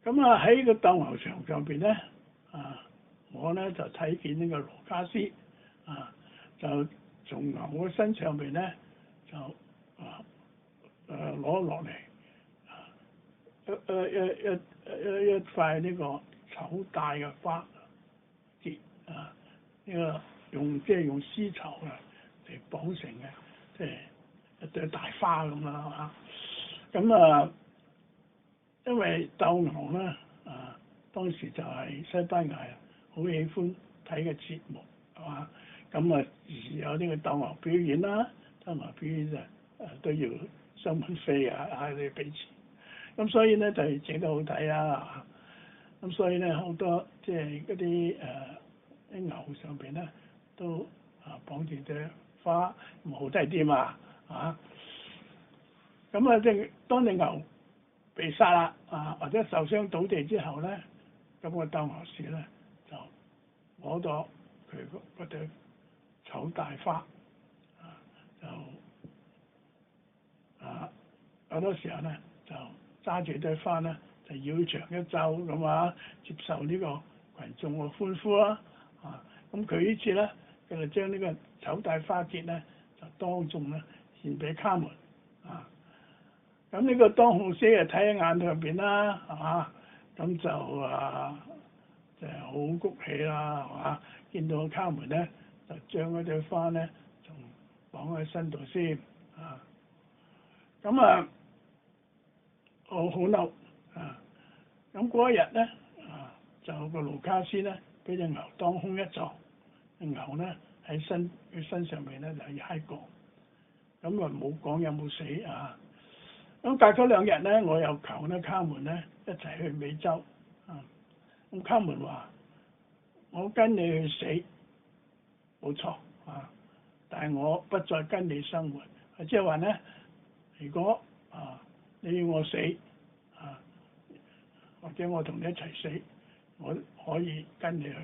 咁喺個鬥牛場上邊咧我咧就睇見呢個盧卡斯就從牛嘅身上邊咧就攞落嚟一塊呢個醜帶嘅花結呢個用絲綢嚟綁成嘅，即係一朵大花咁啦咁因為鬥牛咧當時就係西班牙人好喜歡睇嘅節目係嘛，咁有呢個鬥牛表演啦，鬥牛表演就都要收門費你俾錢，咁所以咧就係整得好睇咁所以咧好多即係嗰啲啲牛上邊咧都綁住隻花，咁好睇啲嘛咁即係當隻牛被殺啦或者受傷倒地之後咧，咁個鬥牛士咧就攞咗佢嗰朵醜大花就好多時候咧就揸住朵花咧就繞場一周咁接受呢個群眾嘅歡呼啦咁佢呢次咧佢就將呢個醜大花結咧就當眾咧獻俾卡門咁呢個當浩西睇喺眼上邊啦係嘛，咁就好谷氣啦係嘛，見到卡門咧就將嗰朵花咧仲綁喺身度先咁好嬲咁嗰一日咧就個盧卡斯咧俾隻牛當空一撞，隻牛咧喺佢身上面咧就踩過，咁冇講有冇死咁隔咗2日咧，我又求咧卡門咧一齊去美洲咁卡門話：我跟你去死，冇錯但係我不再跟你生活，即係話咧，如果你要我死或者我同你一齊死，我可以跟你去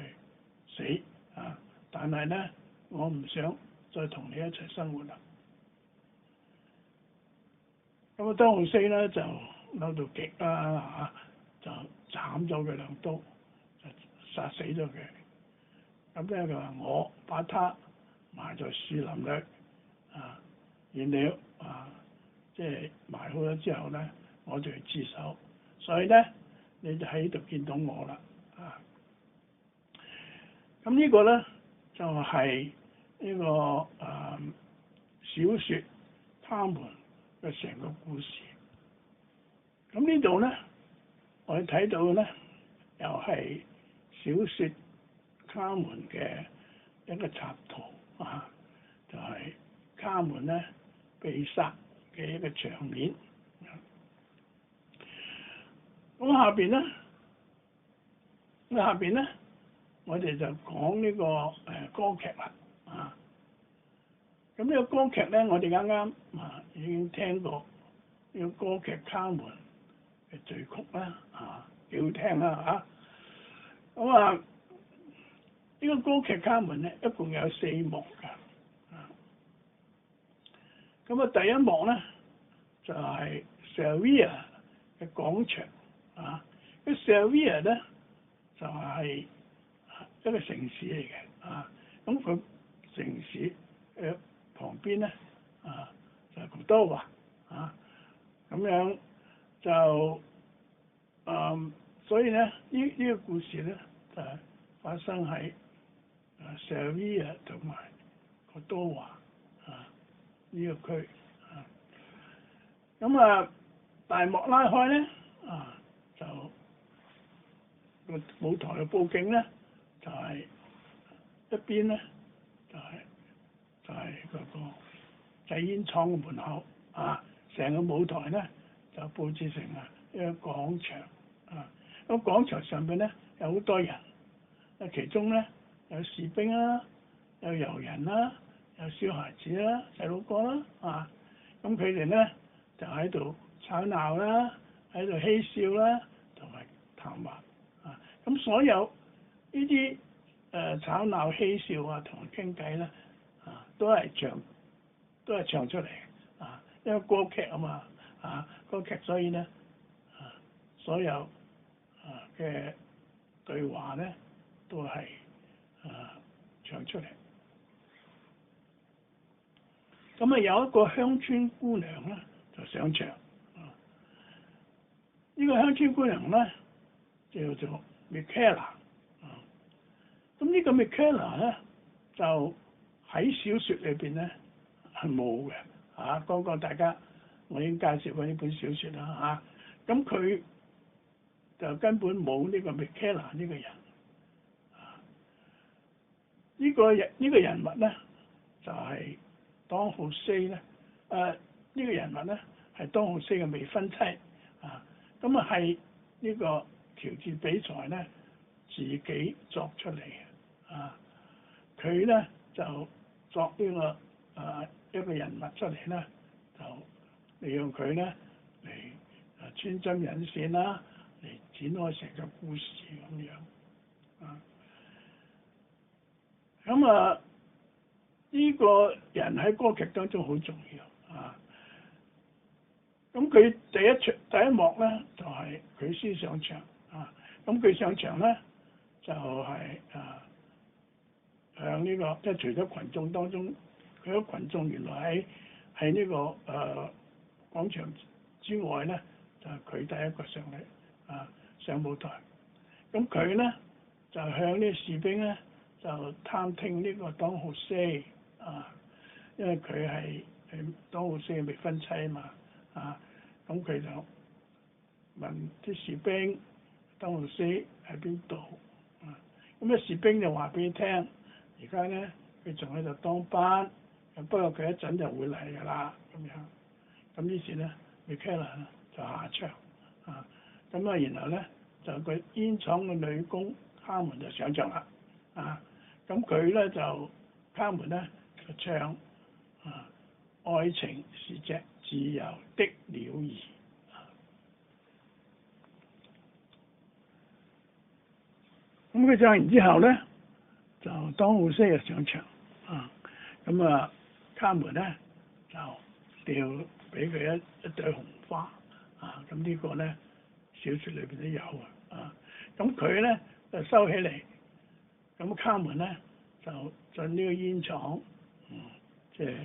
死但係咧我唔想再同你一齊生活啦。咁當浩西咧就嬲到極啦就斬咗佢2刀，就殺死咗佢。咁咧佢話：我把他埋在樹林裏然了即係埋好咗之後咧，我就自首，所以咧你就喺度見到我啦咁呢個咧就係呢個小説他們嘅成個故事。咁呢度咧，我哋睇到咧又係小説他們嘅一個插圖就係他們咧被殺嘅一個場面。咁下邊咧，我哋就講呢個歌劇啦咁呢個歌劇咧，我哋啱啱已經聽過呢個歌劇《他們》嘅序曲啦幾好聽啦咁呢個歌劇《他們》咧一共有4幕㗎咁第一幕咧就係 Sevilla 嘅廣場個 Sevilla 咧就係一個城市嚟嘅咁佢城市旁邊咧就係古多華咁樣就所以咧呢個故事咧就係發生喺Sevilla 同埋古多華呢個區咁大幕拉開咧就個舞台嘅佈景咧就係一邊咧就係嗰個製煙廠嘅門口成個舞台咧就佈置成一個廣場咁廣場上邊咧有好多人其中咧有士兵啦，有遊人啦，有小孩子啦，細路哥啦咁佢哋咧就喺度吵鬧啦，喺度嬉笑啦，同埋談話咁所有呢啲吵鬧嬉笑同埋傾偈咧都係唱出嚟因為歌劇嘛歌劇所以咧所有嘅對話咧都係唱出嚟。咁有一個鄉村姑娘咧就上場呢個鄉村姑娘咧叫做 Michaela咁呢個 Michaela 咧就喺小説裏邊咧係冇嘅剛剛大家我已經介紹過呢本小説啦咁佢就根本冇呢個 Michaela 呢個人呢個人物咧就係當浩西咧呢個人物咧係當浩西嘅未婚妻咁係呢個調節比賽咧自己作出嚟嘅佢咧就作呢個一個人物出嚟咧就利用佢咧嚟穿針引線啦嚟展開成個故事咁樣咁呢個人喺歌劇當中好重要咁佢第一幕咧就係佢先上場咁佢上場咧就係向呢個即係除咗群眾當中，佢啲群眾原來喺呢個廣場之外咧，就係佢第一個上嚟上舞台。咁佢咧就向呢個士兵咧就探聽呢個當浩西因為佢係當浩西嘅未婚妻嘛咁佢就問啲士兵當浩西喺邊度咁啲士兵就話俾佢聽，而家咧佢仲喺度當班，不過佢一陣就會嚟㗎啦咁樣。咁於是咧 Michaela 就下場咁然後咧就個煙廠嘅女工卡門就上場啦咁佢咧就卡門咧就唱愛情是隻自由的鳥兒咁佢唱完之後咧就當浩西就上場咁卡門咧就掉俾佢一朵紅花咁呢個咧小説裏邊都有咁佢咧就收起嚟，咁卡門咧就進呢個煙廠即係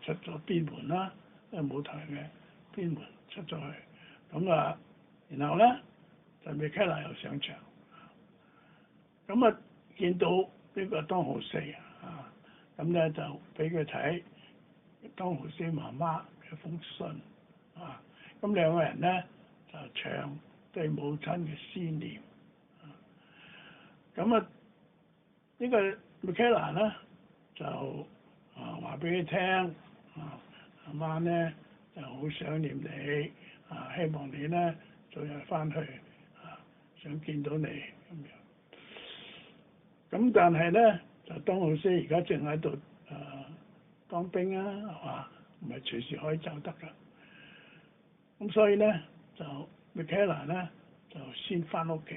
出咗邊門啦，舞台嘅邊門出咗去，咁然後咧就米開朗又上場，咁見到呢個當浩四咁咧就俾佢睇當浩四媽媽嘅封信咁兩個人咧就唱對母親嘅思念，呢個米開朗咧就話俾佢聽阿媽咧就好想念你希望你咧早日翻去想見到你咁樣。咁但係咧就當浩四而家正喺度當兵係嘛，唔係隨時可以走得㗎。咁所以咧就米開朗咧就先翻屋企。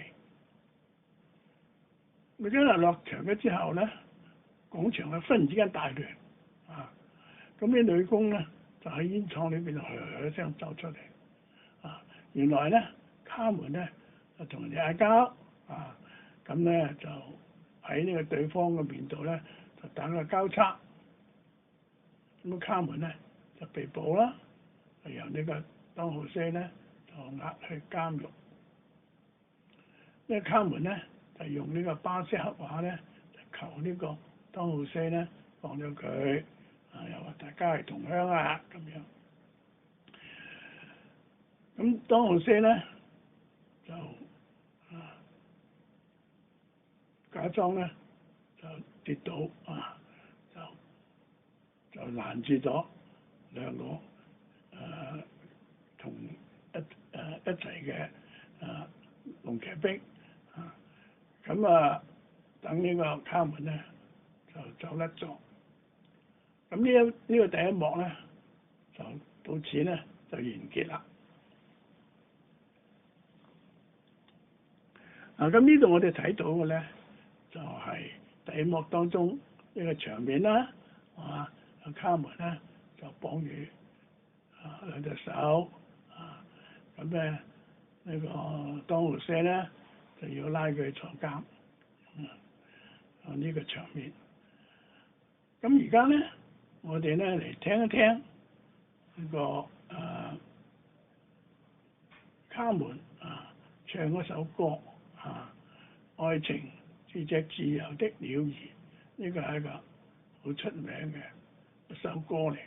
米開朗落場咗之後咧，廣場忽然之間大亂咁啲女工咧就喺煙廠裏邊噓聲走出嚟原來咧卡門咧就同人哋嗌交咁咧就喺呢個對方嘅面度咧就打個交叉，咁卡門咧就被捕啦，由呢個當浩四咧就押去監獄。呢個卡門咧就用呢個巴斯克話咧就求呢個當浩四咧放咗佢又話大家係同鄉咁樣。咁當浩四咧就假裝咧就跌倒就攔住咗兩個同一齊嘅龍騎兵等呢個卡門咧就走甩咗。咁呢個第一幕咧就到此咧就完結啦。咁呢度我哋睇到嘅咧就係第一幕當中呢個場面啦，卡門咧就綁住兩隻手咁咧呢個當浩四咧就要拉佢坐監呢個場面。咁而家咧我哋咧嚟聽一聽呢個卡門唱嗰首歌愛情是隻自由的鳥兒，呢個係一個好出名嘅一首歌嚟嘅。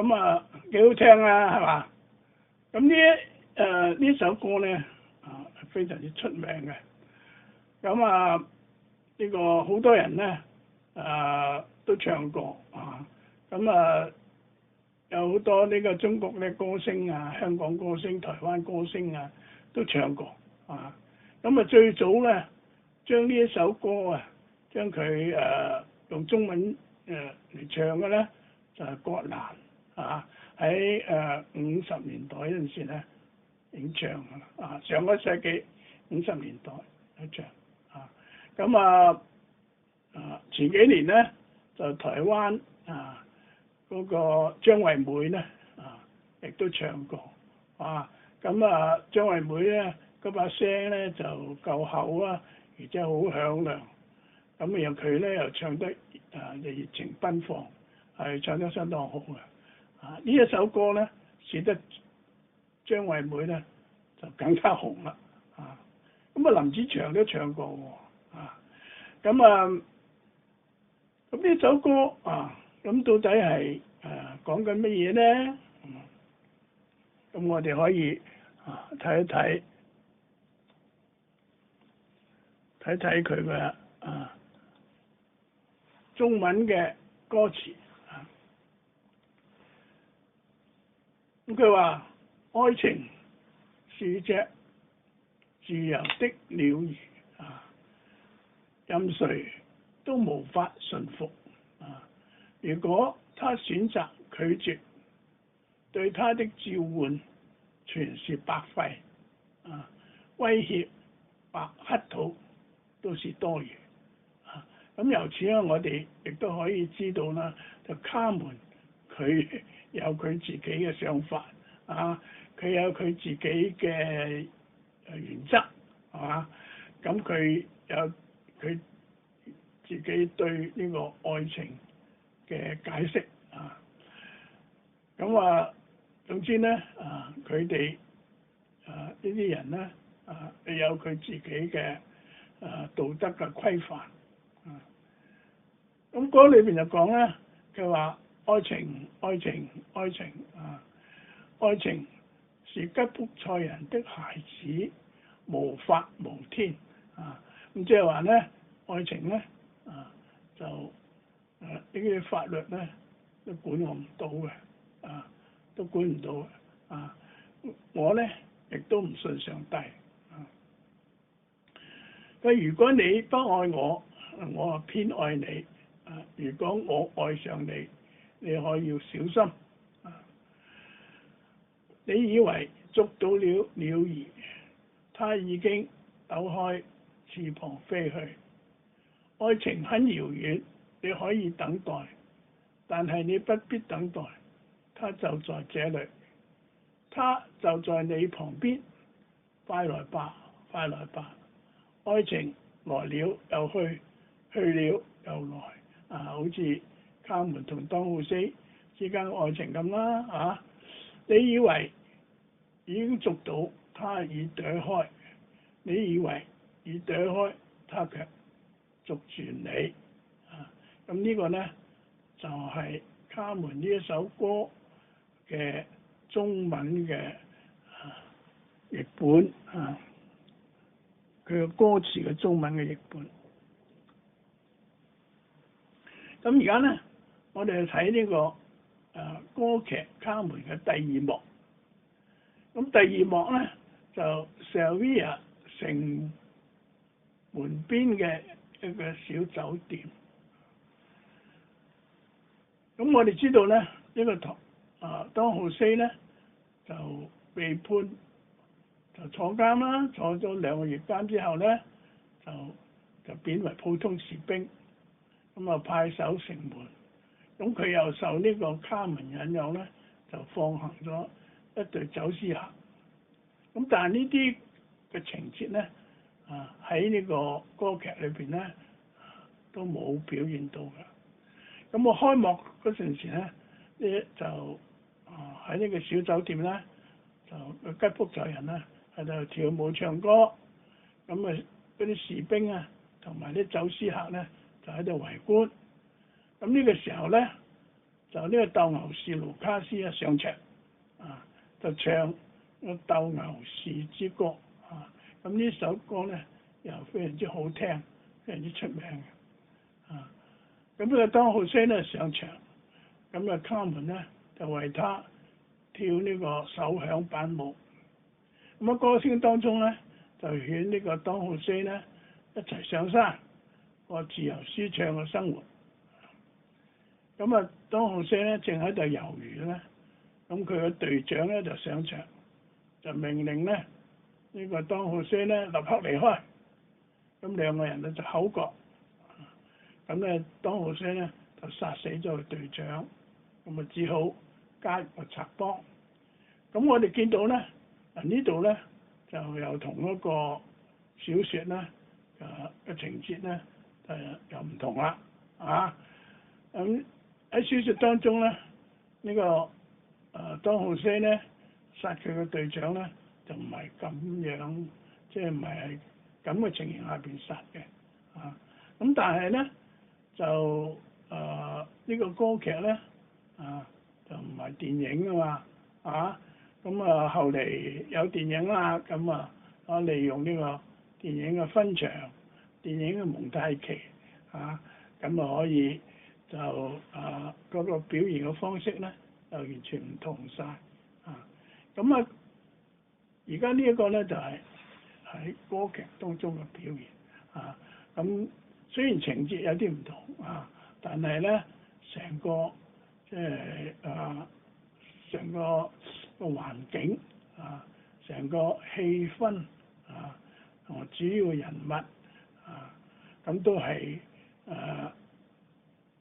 咁啊幾好聽啊，係嘛？咁呢首歌咧非常之出名嘅。咁呢個好多人咧都唱過啊。咁有好多呢個中國嘅歌星啊、香港歌星、台灣歌星啊都唱過啊。咁最早咧將呢一首歌將佢用中文嚟唱嘅咧就係郭蘭喺50年代嗰陣時咧已經唱㗎啦上個世紀50年代一唱咁前幾年咧就台灣嗰個張惠妹咧亦都唱過咁張惠妹咧嗰把聲咧就夠厚而且好響亮，咁然後佢咧又唱得熱情奔放，係唱得相當好嘅呢一首歌咧使得張惠妹咧就更加紅啦咁林子祥都唱過咁呢首歌咁到底係講緊乜嘢咧？咁我哋可以睇一睇佢嘅中文嘅歌詞咁佢話愛情是隻自由的鳥兒任誰都無法馴服如果他選擇拒絕，對他的召喚全是白費威脅或乞討都是多餘咁由此咧，我哋亦都可以知道啦，就卡門佢有佢自己嘅想法佢有佢自己嘅原則咁佢有佢自己對呢個愛情嘅解釋咁總之咧佢哋呢啲人咧有佢自己嘅道德嘅規範咁嗰裏邊就講咧，佢話愛情是吉普賽人的孩子，無法無天咁即係話咧，愛情咧就呢啲法律咧都管我唔到嘅都管唔到我咧亦都唔信上帝如果你不愛我，我偏愛你如果我愛上你，你可以要小心你以為捉到了鳥兒，它已經抖開翅膀飛去。愛情很遙遠，你可以等待，但係你不必等待，它就在這裏，它就在你旁邊。快來吧，快來吧！愛情來了又去，去了又來好似卡門同當戶斯之間愛情咁啦你以為已經捉到，他已躲開；你以為已躲開，他卻捉住你咁呢個呢，就係卡門呢一首歌嘅中文嘅譯本佢嘅歌詞嘅中文嘅譯本。咁而家呢，我哋去睇呢個歌劇《卡門》嘅第二幕。咁第二幕呢，就 Sevilla 城門邊嘅一個小酒店。咁我哋知道呢，呢個當浩西呢就被判就坐監啦，坐咗2個月監之後呢，就變為普通士兵，咁派守城門。咁佢又受呢個卡門引誘呢，就放行咗一隊走私客。咁但係呢啲嘅情節呢，喺呢個歌劇裏邊呢，都冇表現到嘅。咁我開幕嗰陣時呢，就喺呢個小酒店呢，就吉普賽人呢喺度跳舞唱歌，咁嗰啲士兵同埋啲走私客呢，就喺度圍觀。咁呢個時候呢，就呢個鬥牛士盧卡斯啊上場就唱個鬥牛士之歌咁呢首歌咧又非常之好聽，非常之出名嘅咁呢個當浩西咧上場，咁卡門咧就為他跳呢個手響板舞，咁歌聲當中咧就勸呢個當浩西咧一齊上山過自由舒暢嘅生活。咁當浩西咧正喺度猶豫咧，咁佢個隊長咧就上場，就命令咧呢個當浩西咧立刻離開。咁兩個人咧就口角，咁咧當浩西咧就殺死咗個隊長，咁只好加入個賊幫。咁我哋見到咧呢度咧就又同一個小説咧嘅情節咧又唔同啦咁喺小説當中咧呢個當浩西咧殺佢嘅隊長咧就唔係咁樣，即係唔係咁嘅情形下邊殺嘅咁但係咧就呢個歌劇咧就唔係電影啊嘛咁後嚟有電影啦，咁利用呢個電影嘅分場、電影嘅蒙太奇咁可以就嗰個表現嘅方式咧就完全唔同晒咁而家呢一個咧就係喺歌劇當中嘅表現咁雖然情節有啲唔同但係咧成個即係成個環境成個氣氛同埋主要人物咁都係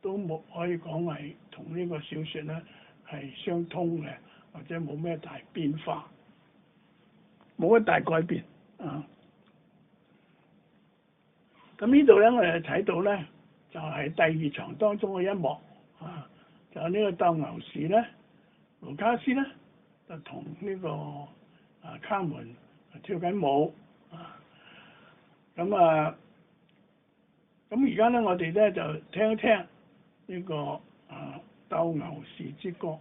都冇可以講係同呢個小説咧係相通嘅，或者冇咩大變化，冇乜大改變咁呢度咧我哋睇到咧就係第二場當中嘅一幕就呢個鬥牛士咧盧卡斯咧就同呢個卡門跳緊舞咁而家咧我哋咧就聽一聽呢個鬥牛士之歌。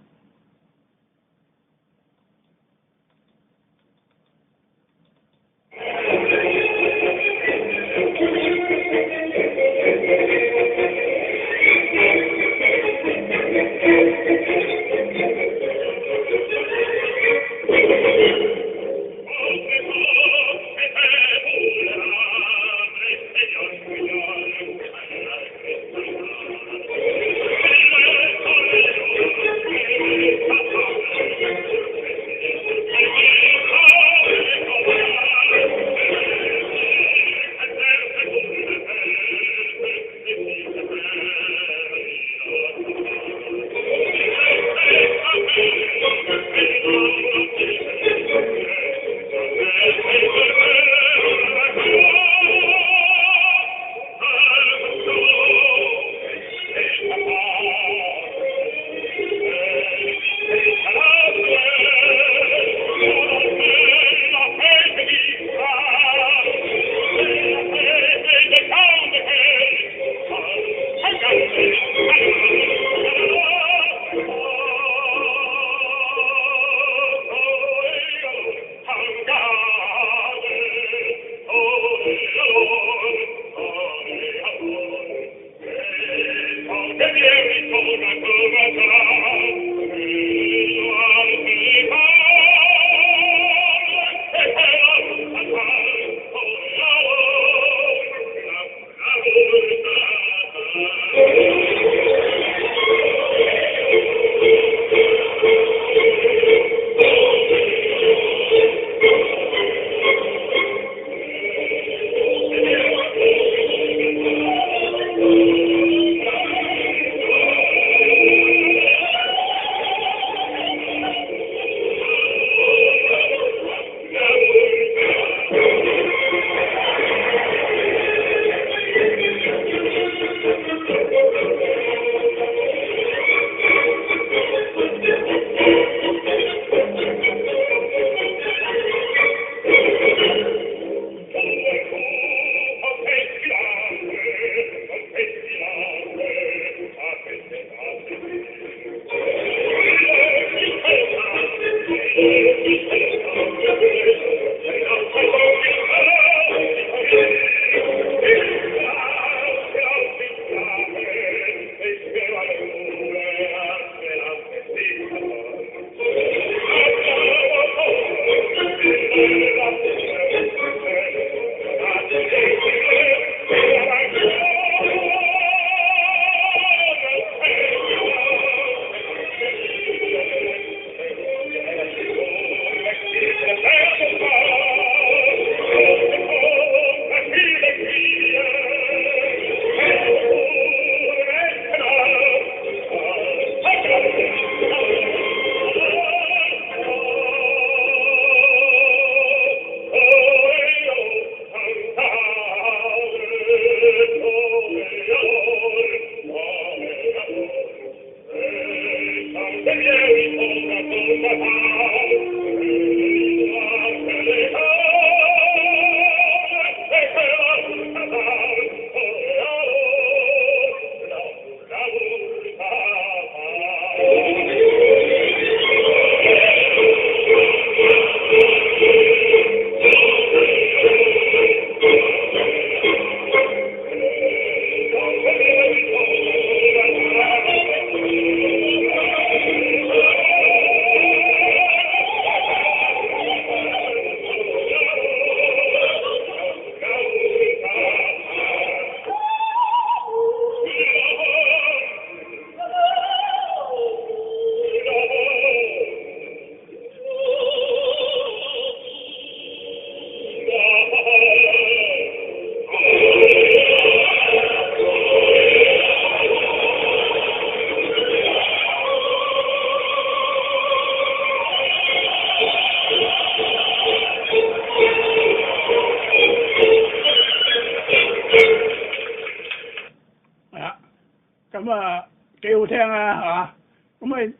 咁啊幾好聽啊，係嘛？咁啊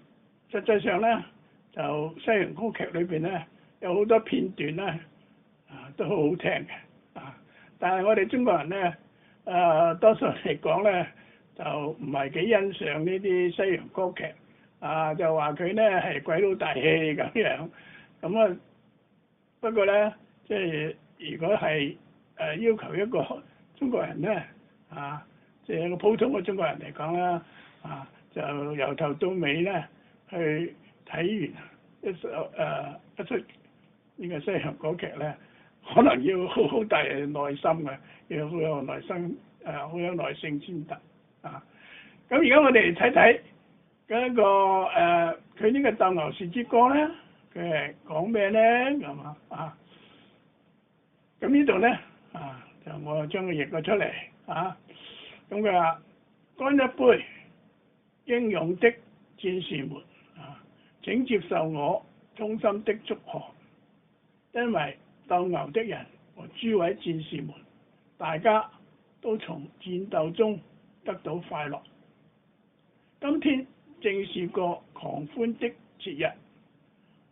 實際上咧，就西洋歌劇裏邊咧有好多片段咧都好好聽嘅但係我哋中國人咧多數嚟講咧就唔係幾欣賞呢啲西洋歌劇就話佢咧係鬼佬大戲咁樣。咁啊不過咧即係如果係要求一個中國人咧即係一個普通嘅中國人嚟講啦就由頭到尾咧去睇完一出呢個西洋歌劇咧，可能要好大嘅耐心嘅，要好有耐心好有耐性先得咁而家我哋嚟睇睇嗰個佢呢個鬥牛士之歌咧，佢係講咩咧咁咁呢度咧就我將佢譯咗出嚟咁佢話乾一杯，英勇的戰士們請接受我衷心的祝賀，因為鬥牛的人和諸位戰士們，大家都從戰鬥中得到快樂。今天正是個狂歡的節日，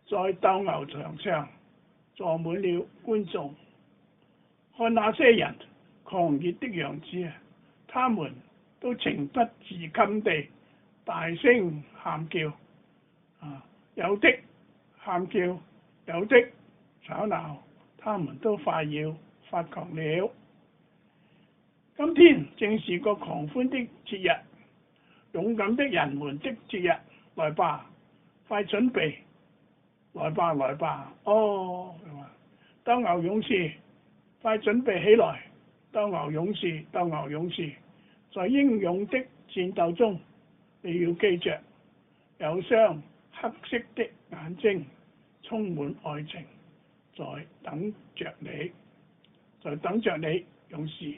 在鬥牛場上坐滿了觀眾，看那些人狂熱的樣子他們都情不自禁地大聲喊叫有的喊叫，有的吵鬧，他們都快要發狂了。今天正是個狂歡的節日，勇敢的人們的節日，來吧，快準備，來吧，來吧，鬥牛勇士，快準備起來，鬥牛勇士，鬥牛勇士，在英勇的戰鬥中，你要記着，有雙黑色的眼睛，充滿愛情，在等着你，在等着你，勇士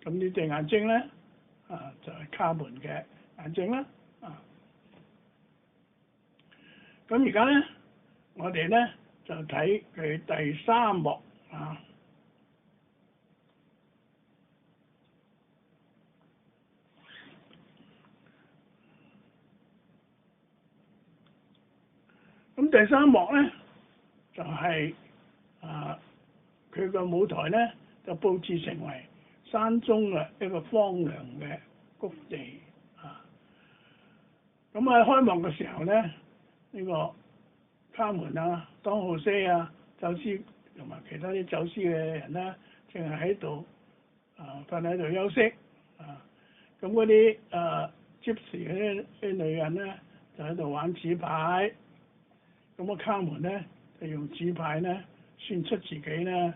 咁呢對眼睛咧就係卡門嘅眼睛啦咁而家咧，我哋咧就睇佢第3幕咁第3幕咧就係佢個舞台咧就佈置成為山中嘅一個荒涼嘅谷地咁喺開幕嘅時候咧，呢個卡門當浩西走私同埋其他啲走私嘅人咧，淨係喺度瞓喺度休息咁嗰啲gypsy 啲女人咧就喺度玩紙牌，咁卡門咧就用紙牌咧宣出自己咧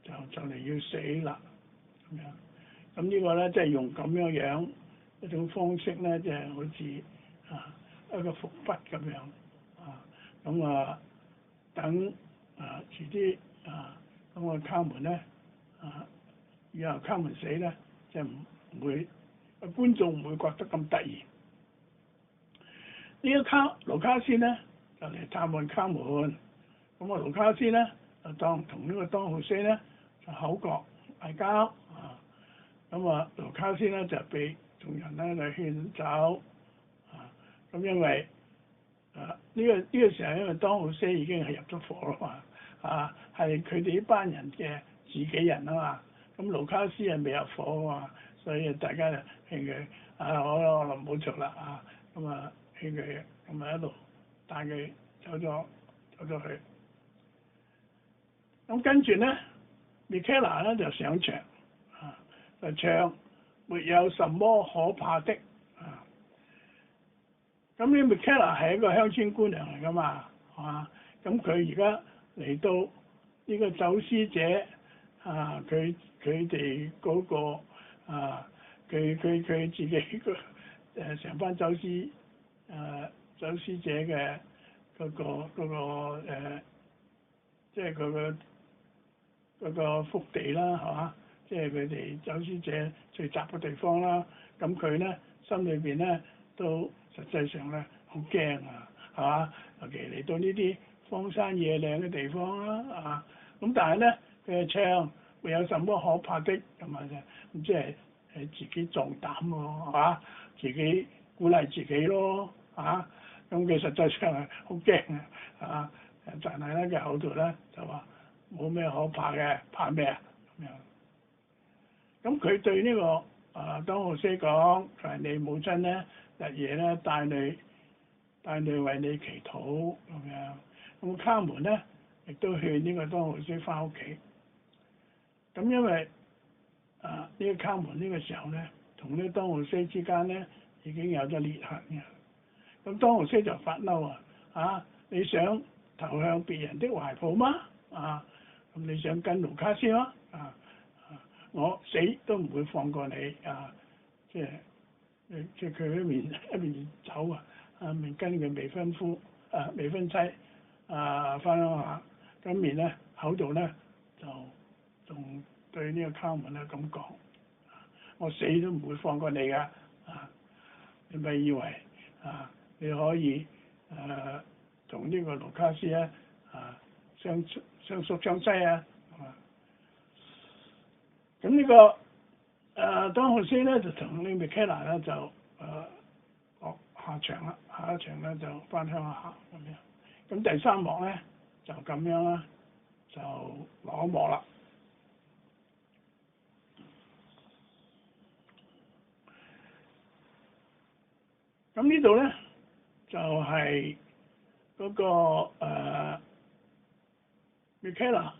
就嚟要死啦咁樣。咁呢個咧即係用咁樣一種方式咧，即係好似一個伏筆咁樣咁等遲啲咁卡門咧以後卡門死咧，即係唔會觀眾唔會覺得咁突然。呢個盧卡斯咧就嚟探望卡門，咁盧卡斯咧就同呢個當浩西咧就口角嗌交咁盧卡斯咧就被眾人咧就勸走咁因為呢個時候因為當浩西已經係入咗伙啦嘛係佢哋呢班人嘅自己人嘛，咁盧卡斯係未入伙嘛，所以大家就勸佢我唔好做啦咁勸佢咁一路帶佢走咗去。咁跟住咧 Michaela 咧就上場就唱沒有什麼可怕的咁呢 Michaela 係一個鄉村姑娘嚟噶嘛咁佢而家嚟到呢個走私者佢哋嗰個佢自己個成班走私者嘅嗰個即係佢個福地啦係嘛，即係佢哋走私者聚集嘅地方啦。咁佢咧心裏邊咧都實際上咧好驚係嘛，尤其嚟到呢啲荒山野嶺嘅地方啦咁但係咧佢係唱沒有什麼可怕的咁即係自己壯膽喎，係嘛？自己鼓勵自己咯，咁佢實際上係好驚啊，但係咧嘅口度咧就話冇咩可怕嘅，怕咩啊咁樣？咁佢對呢個當浩斯講，就係你母親咧日夜咧帶你為你祈禱咁樣。咁卡門咧亦都勸呢個當浩斯翻屋企。咁因為呢個卡門呢個時候咧，同呢個當浩斯之間咧已經有咗裂痕嘅。咁當浩斯就發嬲你想投向別人的懷抱嗎？咁你想跟盧卡斯嗎？我死都唔會放過你即係佢一面走一面跟佢未婚妻翻鄉下，咁面咧口度咧就仲對呢個卡門咧咁講，我死都唔會放過你噶你咪以為你可以同呢個盧卡斯咧相宿相棲咁呢個當浩斯咧就同呢 Michaela 咧就下一場咧就翻鄉下咁樣。咁第三幕咧就咁樣啦，就落幕啦。咁呢度咧就係嗰個Michaela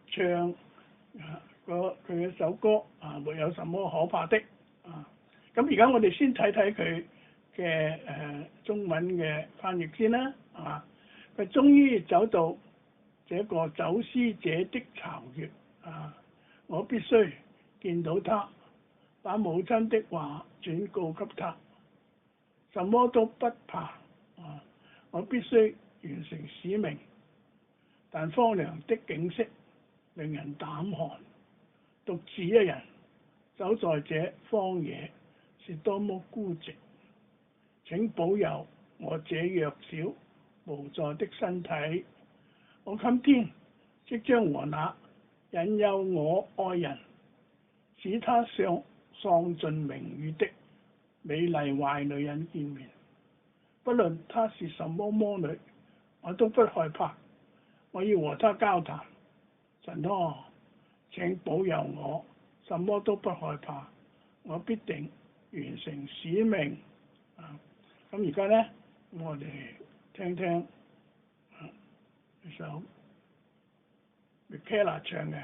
唱佢嘅首歌沒有什麼可怕的咁而家我哋先睇睇佢嘅中文嘅翻譯先啦，佢終於走到這個走私者的巢穴我必須見到他，把母親的話轉告給他，什麼都不怕我必須完成使命，但荒涼的景色令人膽寒，獨自一人走在這荒野是多麼孤寂，請保佑我這弱小無助的身體，我今天即將和那引誘我愛人使他喪盡名譽的美麗壞女人見面，不論她是什麼魔女，我都不害怕，我要和她交談，神請保佑我，什麼都不害怕，我必定完成使命咁而家咧，我哋聽聽呢首 Michaela 唱嘅。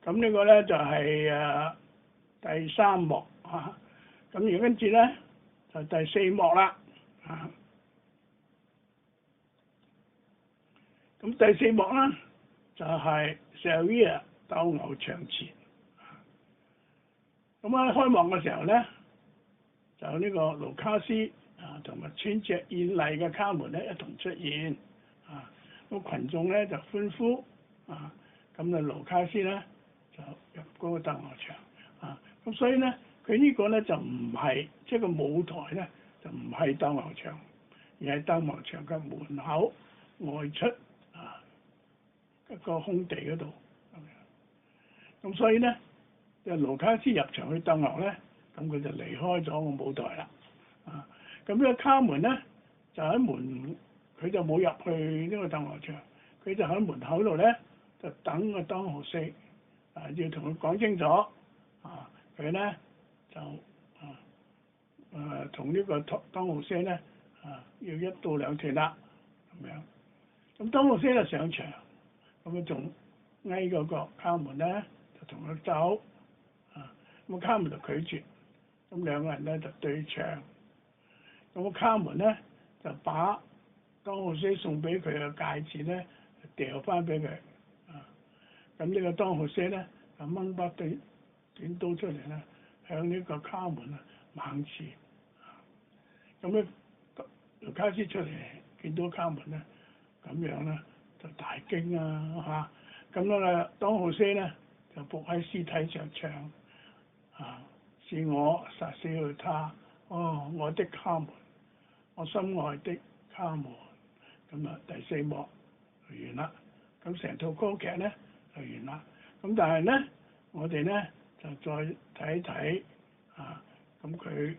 咁呢個咧就係第三幕啊。咁而跟住咧就第四幕啦啊。咁第四幕啦就係 Sylvia 鬥牛場前。咁喺開幕嘅時候咧，就呢個盧卡斯啊同埋穿着豔麗嘅卡門咧一同出現啊。咁羣眾咧就歡呼啊。咁啊盧卡斯咧就入嗰個鬥牛場啊。咁所以咧佢呢個咧就唔係即係個舞台咧就唔係鬥牛場，而係鬥牛場嘅門口外出啊一個空地嗰度咁樣。咁所以咧就盧卡斯入場去鬥牛咧，咁佢就離開咗個舞台啦啊。咁呢個卡門咧就喺門，佢就冇入去呢個鬥牛場，佢就喺門口度咧就等個當號四啊，要同佢講清楚啊，佢咧就同呢個當號四咧啊要一到兩團啦咁樣。咁當號四就上場，咁佢仲嗌嗰個卡門咧就同佢走啊，咁卡門就拒絕，咁兩個人咧就對唱，咁卡門咧就把當號四送俾佢嘅戒指咧掉翻俾佢啊，咁呢個當號四咧就掹把短刀出嚟咧，向呢個卡門啊猛刺，咁咧盧卡斯出嚟見到卡門咧咁樣咧就大驚啊嚇，咁咧當號四咧就伏喺屍體上唱啊，是我殺死了他，哦我的卡門，我心愛的卡門。咁啊第四幕就完啦，咁成套歌劇咧就完啦。咁但係咧我哋咧就再睇睇啊，咁佢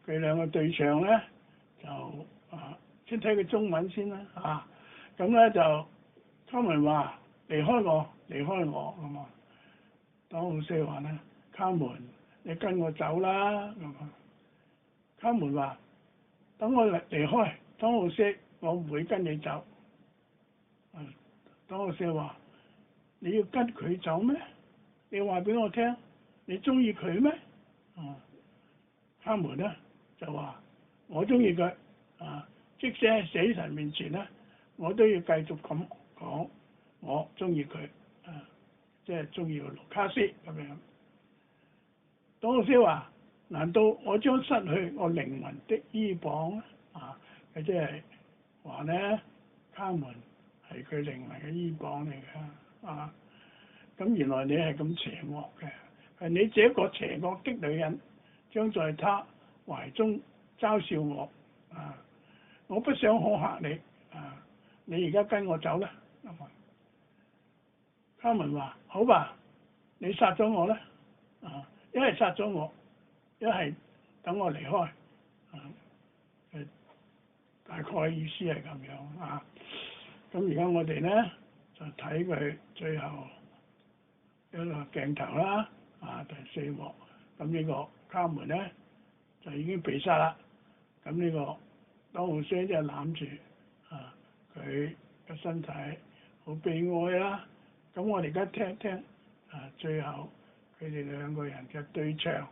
兩個對唱咧就先睇佢中文先啦啊。咁咧就卡門話離開我咁啊，當號四話咧卡門你跟我走啦咁啊，卡門話等我離開。當號四我唔會跟你走。當號四話你要跟佢走咩？你話俾我聽，你中意佢咩？卡門咧就話我中意佢啊，即使喺死神面前咧，我都要繼續咁講，我中意佢啊，即係中意個盧卡斯咁樣。當號四話難道我將失去我靈魂的依傍啊？佢即係話咧，卡門係佢靈魂嘅依傍嚟㗎啊！咁原來你係咁邪惡嘅，係你這個邪惡的女人，將在他懷中嘲笑我啊！我不想恐嚇你啊！你而家跟我走啦！卡門話：好吧，你殺咗我啦啊！一係殺咗我，一係等我離開啊！大概意思係咁樣啊。咁而家我哋咧就睇佢最後一個鏡頭啦啊，第四幕。咁呢個卡門咧就已經被殺啦。咁呢個當號四就攬住啊佢嘅身體，好悲哀啦。咁我哋而家聽聽啊最後佢哋兩個人嘅對唱。